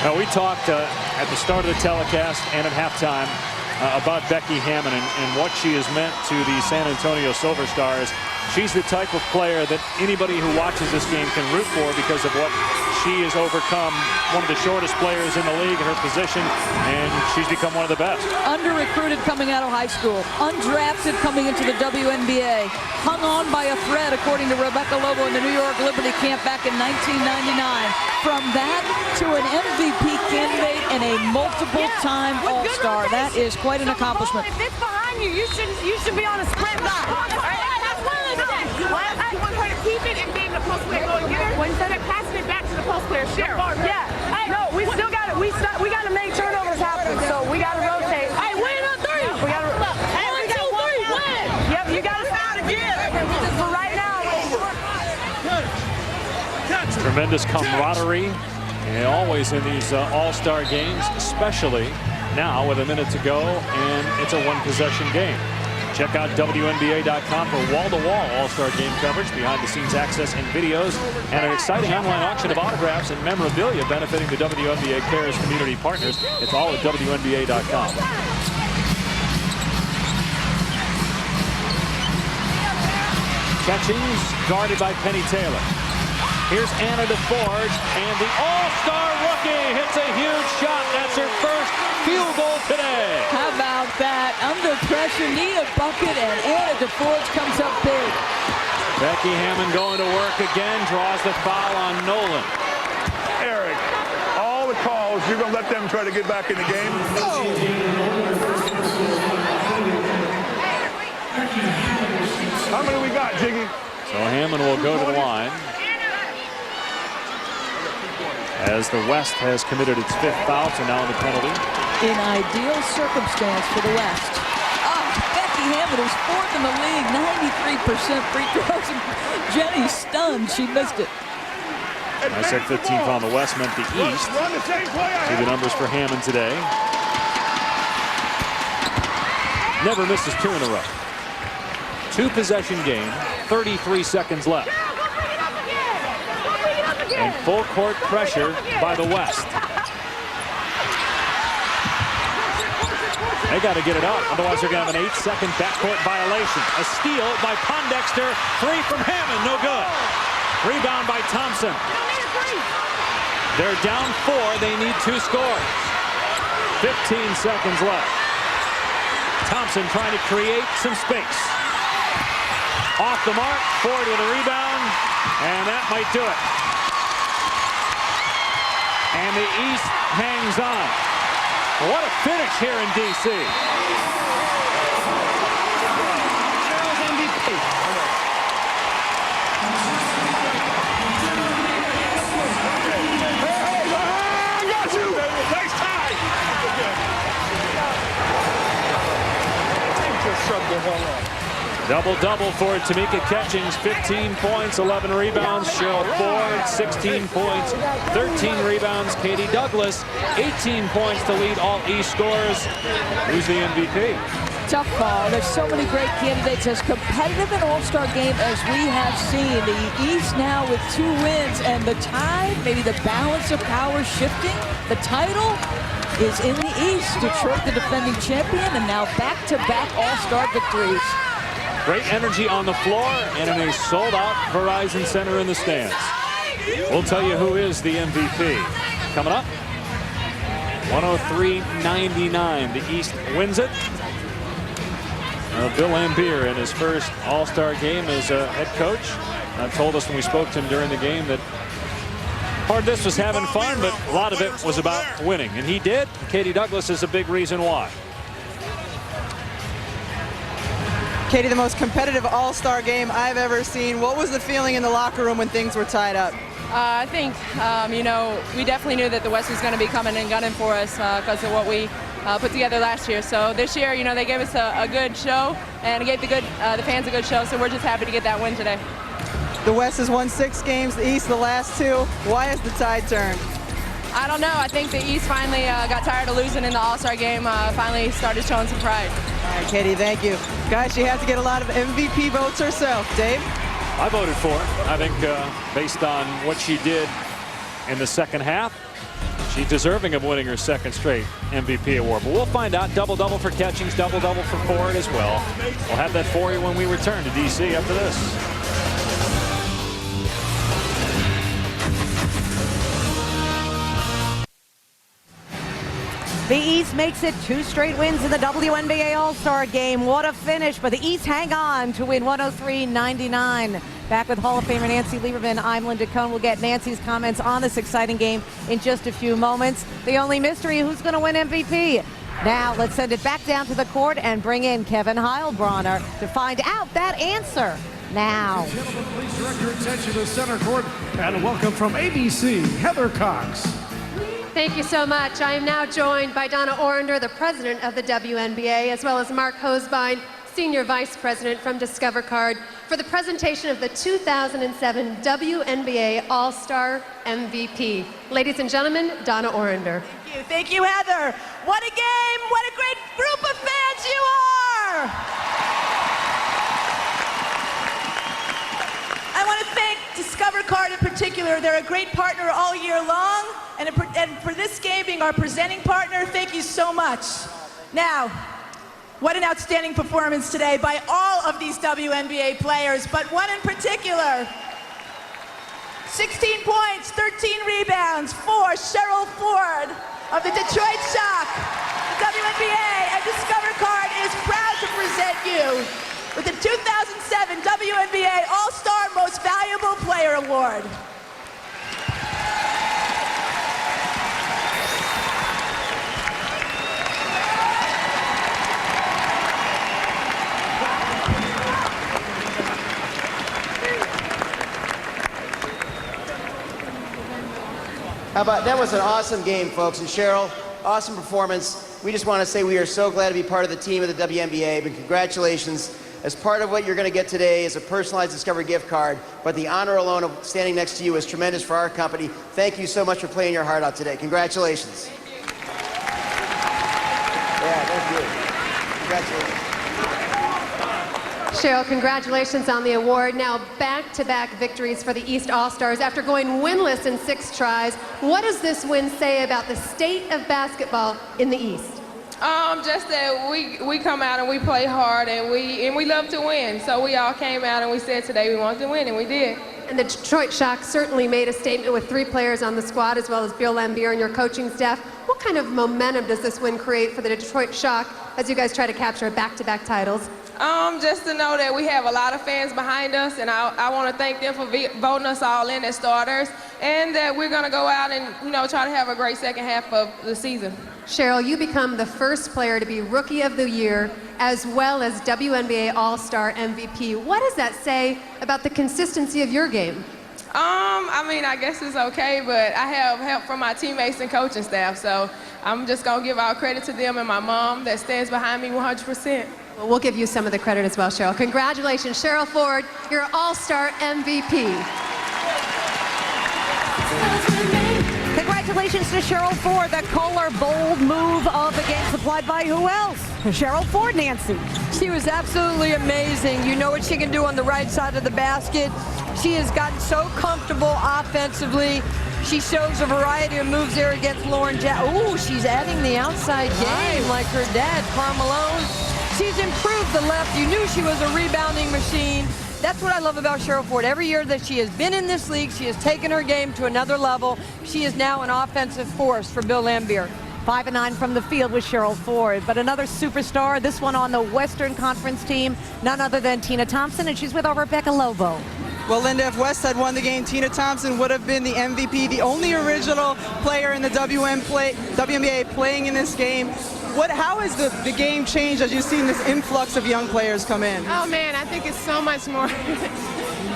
Now, we talked at the start of the telecast and at halftime about Becky Hammond and what she has meant to the San Antonio Silver Stars. She's the type of player that anybody who watches this game can root for because of what she has overcome. One of the shortest players in the league in her position, and she's become one of the best. Under-recruited coming out of high school, undrafted coming into the WNBA, hung on by a thread, according to Rebecca Lobo in the New York Liberty camp back in 1999. From that to an MVP candidate and a multiple-time All-Star. That is quite an accomplishment. If it's behind you, you should be on a sprint line. You want her to keep it and then the post player go and get her? Instead of passing it back to the post player, Cheryl. Yeah. Hey, no, we still got it. We got to make turnovers happen. So we got to rotate. Hey, win on 3. We got to. Hey, we got 1 win. Yep, you got to start again. For right now. Tremendous camaraderie, and always in these All-Star games, especially now with a minute to go, and it's a 1-possession game. Check out WNBA.com for wall-to-wall All-Star Game coverage, behind-the-scenes access and videos, and an exciting online auction of autographs and memorabilia benefiting the WNBA Cares community partners. It's all at WNBA.com. Catchings guarded by Penny Taylor. Here's Anna DeForge, and the All-Star rookie hits a huge shot. That's her first field goal today. How about that? Under pressure, need a bucket, and Anna DeForge comes up big. Becky Hammond going to work again, draws the foul on Nolan. Eric, all the calls Coach, you're going to let them try to get back in the game? How many we got, Jiggy? So Hammond will go to the line as the West has committed its 5th foul, so now in the penalty. In ideal circumstance for the West. Becky Hammond is 4th in the league, 93% free throws. And Jenny's stunned. She missed it. I said 15th on the West meant the East. See the numbers for Hammond today. Never misses 2 in a row. 2-possession game, 33 seconds left. And full court pressure by the West. They got to get it up, otherwise they're going to have an 8-second backcourt violation. A steal by Pondexter, 3 from Hammond, no good. Rebound by Thompson. They're down 4, they need 2 scores. 15 seconds left. Thompson trying to create some space. Off the mark, Ford with a rebound, and that might do it. And the East hangs on. What a finish here in D.C. Double-double for Tamika Catchings, 15 points, 11 rebounds. Cheryl Ford, 16 points, 13 rebounds. Katie Douglas, 18 points to lead all East scorers. Who's the MVP? Tough call. There's so many great candidates. As competitive an All-Star game as we have seen. The East now with 2 wins, and the tide, maybe the balance of power shifting. The title is in the East. Detroit, the defending champion, and now back-to-back All-Star victories. Great energy on the floor and in a sold-out Verizon Center in the stands. We'll tell you who is the MVP. Coming up, 103-99. The East wins it. Bill Lambier in his first All-Star game as a head coach told us when we spoke to him during the game that part of this was having fun, but a lot of it was about winning. And he did. Katie Douglas is a big reason why. Katie, the most competitive All-Star game I've ever seen. What was the feeling in the locker room when things were tied up? I think, you know, we definitely knew that the West was going to be coming and gunning for us because of what we put together last year. So this year, you know, they gave us a good show and gave the fans a good show. So we're just happy to get that win today. The West has won 6 games, the East the last 2. Why has the tide turned? I don't know. I think the East finally got tired of losing in the All-Star game, finally started showing some pride. All right, Katie, thank you. Guys, she has to get a lot of MVP votes herself. Dave? I voted for her. I think based on what she did in the second half, she's deserving of winning her 2nd straight MVP award. But we'll find out. Double-double for Catchings, double-double for Ford as well. We'll have that for you when we return to D.C. after this. The East makes it 2 straight wins in the WNBA All-Star Game. What a finish, but the East hang on to win 103-99. Back with Hall of Famer Nancy Lieberman, I'm Linda Cohn. We'll get Nancy's comments on this exciting game in just a few moments. The only mystery, who's going to win MVP? Now, let's send it back down to the court and bring in Kevin Heilbronner to find out that answer. Now. Gentlemen, please direct your attention to the center court and welcome from ABC, Heather Cox. Thank you so much. I am now joined by Donna Orender, the president of the WNBA, as well as Mark Hosbein, senior vice president from Discover Card, for the presentation of the 2007 WNBA All-Star MVP. Ladies and gentlemen, Donna Orender. Thank you, Heather. What a game, what a great group of fans you are. I want to thank Discover Card in particular. They're a great partner all year long, and for this game being our presenting partner, thank you so much. Now, what an outstanding performance today by all of these WNBA players, but one in particular. 16 points, 13 rebounds for Cheryl Ford of the Detroit Shock. The WNBA and Discover Card is proud to present you with the 2007 WNBA All-Star Most Valuable Player Award. How about that? Was an awesome game, folks. And Cheryl, awesome performance. We just want to say we are so glad to be part of the team of the WNBA, but congratulations. As part of what you're going to get today is a personalized Discover gift card, but the honor alone of standing next to you is tremendous for our company. Thank you so much for playing your heart out today. Congratulations. Thank you. Yeah, thank you. Congratulations. Cheryl, congratulations on the award. Now, back-to-back victories for the East All-Stars after going winless in 6 tries. What does this win say about the state of basketball in the East? Just that we come out and we play hard and we love to win. So we all came out and we said today we wanted to win, and we did. And the Detroit Shock certainly made a statement with 3 players on the squad, as well as Bill Lambier and your coaching staff. What kind of momentum does this win create for the Detroit Shock as you guys try to capture back-to-back titles? Just to know that we have a lot of fans behind us, and I want to thank them for voting us all in as starters, and that we're going to go out and try to have a great second half of the season. Cheryl, you become the first player to be Rookie of the Year as well as WNBA All Star MVP. What does that say about the consistency of your game? I mean, I guess it's okay, but I have help from my teammates and coaching staff, so I'm just going to give all credit to them and my mom that stands behind me 100%. Well, we'll give you some of the credit as well, Cheryl. Congratulations, Cheryl Ford, your All-Star MVP. Congratulations to Cheryl Ford, the color bold move of the game, supplied by who else? Cheryl Ford, Nancy. She was absolutely amazing. You know what she can do on the right side of the basket. She has gotten so comfortable offensively. She shows a variety of moves there against Lauren Jack. Ooh, she's adding the outside game like her dad, Carmelone. She's improved the left. You knew she was a rebounding machine. That's what I love about Cheryl Ford. Every year that she has been in this league, she has taken her game to another level. She is now an offensive force for Bill Lambier. 5 and 9 from the field with Cheryl Ford, but another superstar, this one on the Western Conference team, none other than Tina Thompson, and she's with our Rebecca Lobo. Well, Linda, if West had won the game, Tina Thompson would have been the MVP, the only original player in the WNBA playing in this game. How has the game changed as you've seen this influx of young players come in? Oh, man, I think it's so much more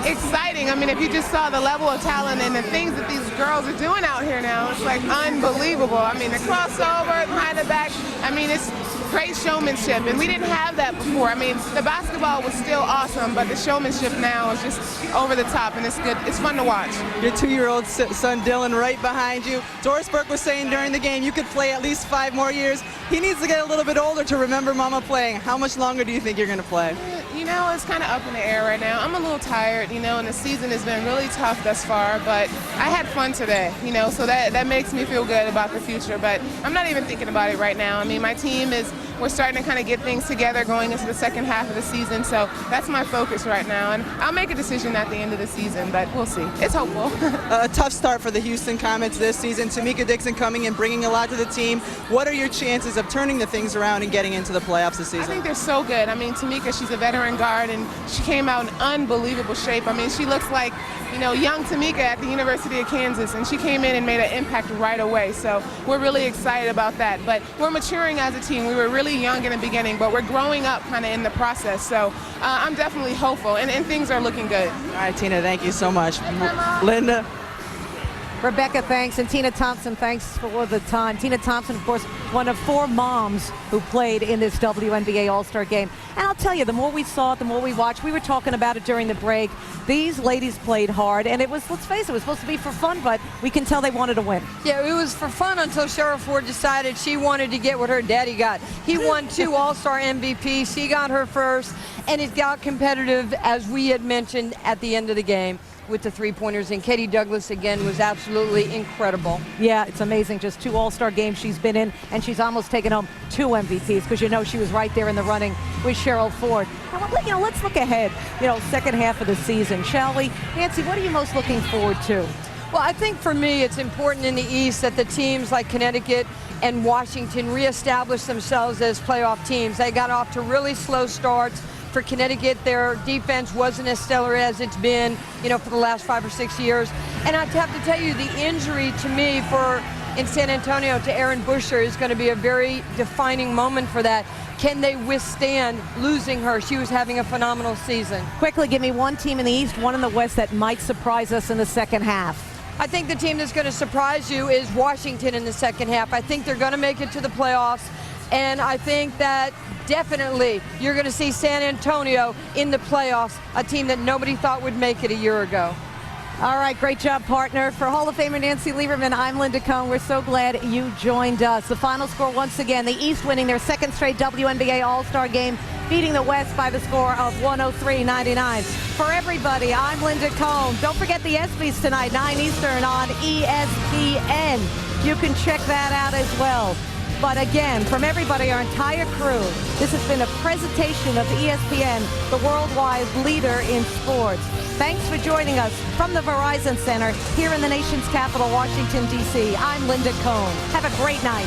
exciting. I mean, if you just saw the level of talent and the things that these girls are doing out here now, it's like unbelievable. I mean, the crossover, behind the back, I mean, it's great showmanship, and we didn't have that before. I mean, the basketball was still awesome, but the showmanship now is just over the top, and it's good. It's fun to watch. Your 2-year-old son Dylan right behind you. Doris Burke was saying during the game you could play at least 5 more years. He needs to get a little bit older to remember Mama playing. How much longer do you think you're going to play? You know, it's kind of up in the air right now. I'm a little tired, you know, and the season has been really tough thus far, but I had fun today, you know, so that makes me feel good about the future, but I'm not even thinking about it right now. I mean, my team we're starting to kind of get things together going into the second half of the season, so that's my focus right now, and I'll make a decision at the end of the season, but we'll see. It's hopeful. A tough start for the Houston Comets this season. Tamika Dixon coming and bringing a lot to the team. What are your chances of turning the things around and getting into the playoffs this season? I think they're so good. I mean, Tamika, she's a veteran guard, and she came out in unbelievable shape. I mean, she looks like, you know, young Tamika at the University of Kansas, and she came in and made an impact right away, so we're really excited about that. But we're maturing as a team. We were really young in the beginning, but we're growing up kind of in the process, so I'm definitely hopeful, and things are looking good. All right, Tina, thank you so much. Linda? Rebecca, thanks, and Tina Thompson, thanks for the time. Tina Thompson, of course, one of 4 moms who played in this WNBA All Star Game. And I'll tell you, the more we saw it, the more we watched. We were talking about it during the break. These ladies played hard, and it was, let's face it was supposed to be for fun, but we can tell they wanted to win. Yeah, it was for fun until Cheryl Ford decided she wanted to get what her daddy got. He won 2 All-Star MVPs. She got her first, and it got competitive, as we had mentioned, at the end of the game with the 3-pointers, and Katie Douglas again was absolutely incredible. Yeah, it's amazing. Just 2 All-Star games she's been in, and she's almost taken home 2 MVPs, because you know she was right there in the running with Cheryl Ford. Now, you know, let's look ahead, you know, second half of the season, shall we? Nancy, what are you most looking forward to? Well, I think for me it's important in the East that the teams like Connecticut and Washington reestablish themselves as playoff teams. They got off to really slow starts. For Connecticut, their defense wasn't as stellar as it's been, you know, for the last 5 or 6 years. And I have to tell you, the injury to me in San Antonio to Erin Busher is going to be a very defining moment for that. Can they withstand losing her? She was having a phenomenal season. Quickly, give me one team in the East, one in the West that might surprise us in the second half. I think the team that's going to surprise you is Washington in the second half. I think they're going to make it to the playoffs, and I think that definitely you're going to see San Antonio in the playoffs, a team that nobody thought would make it a year ago. All right, great job, partner. For Hall of Famer Nancy Lieberman, I'm Linda Cohn. We're so glad you joined us. The final score once again, the East winning their second straight WNBA All Star Game, beating the West by the score of 103-99. For everybody, I'm Linda Cohn. Don't forget the ESPYs tonight, 9 Eastern on ESPN. You can check that out as well. But again, from everybody, our entire crew, this has been a presentation of ESPN, the worldwide leader in sports. Thanks for joining us from the Verizon Center here in the nation's capital, Washington, D.C. I'm Linda Cohn. Have a great night.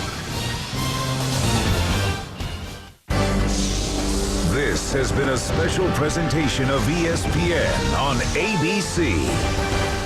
This has been a special presentation of ESPN on ABC.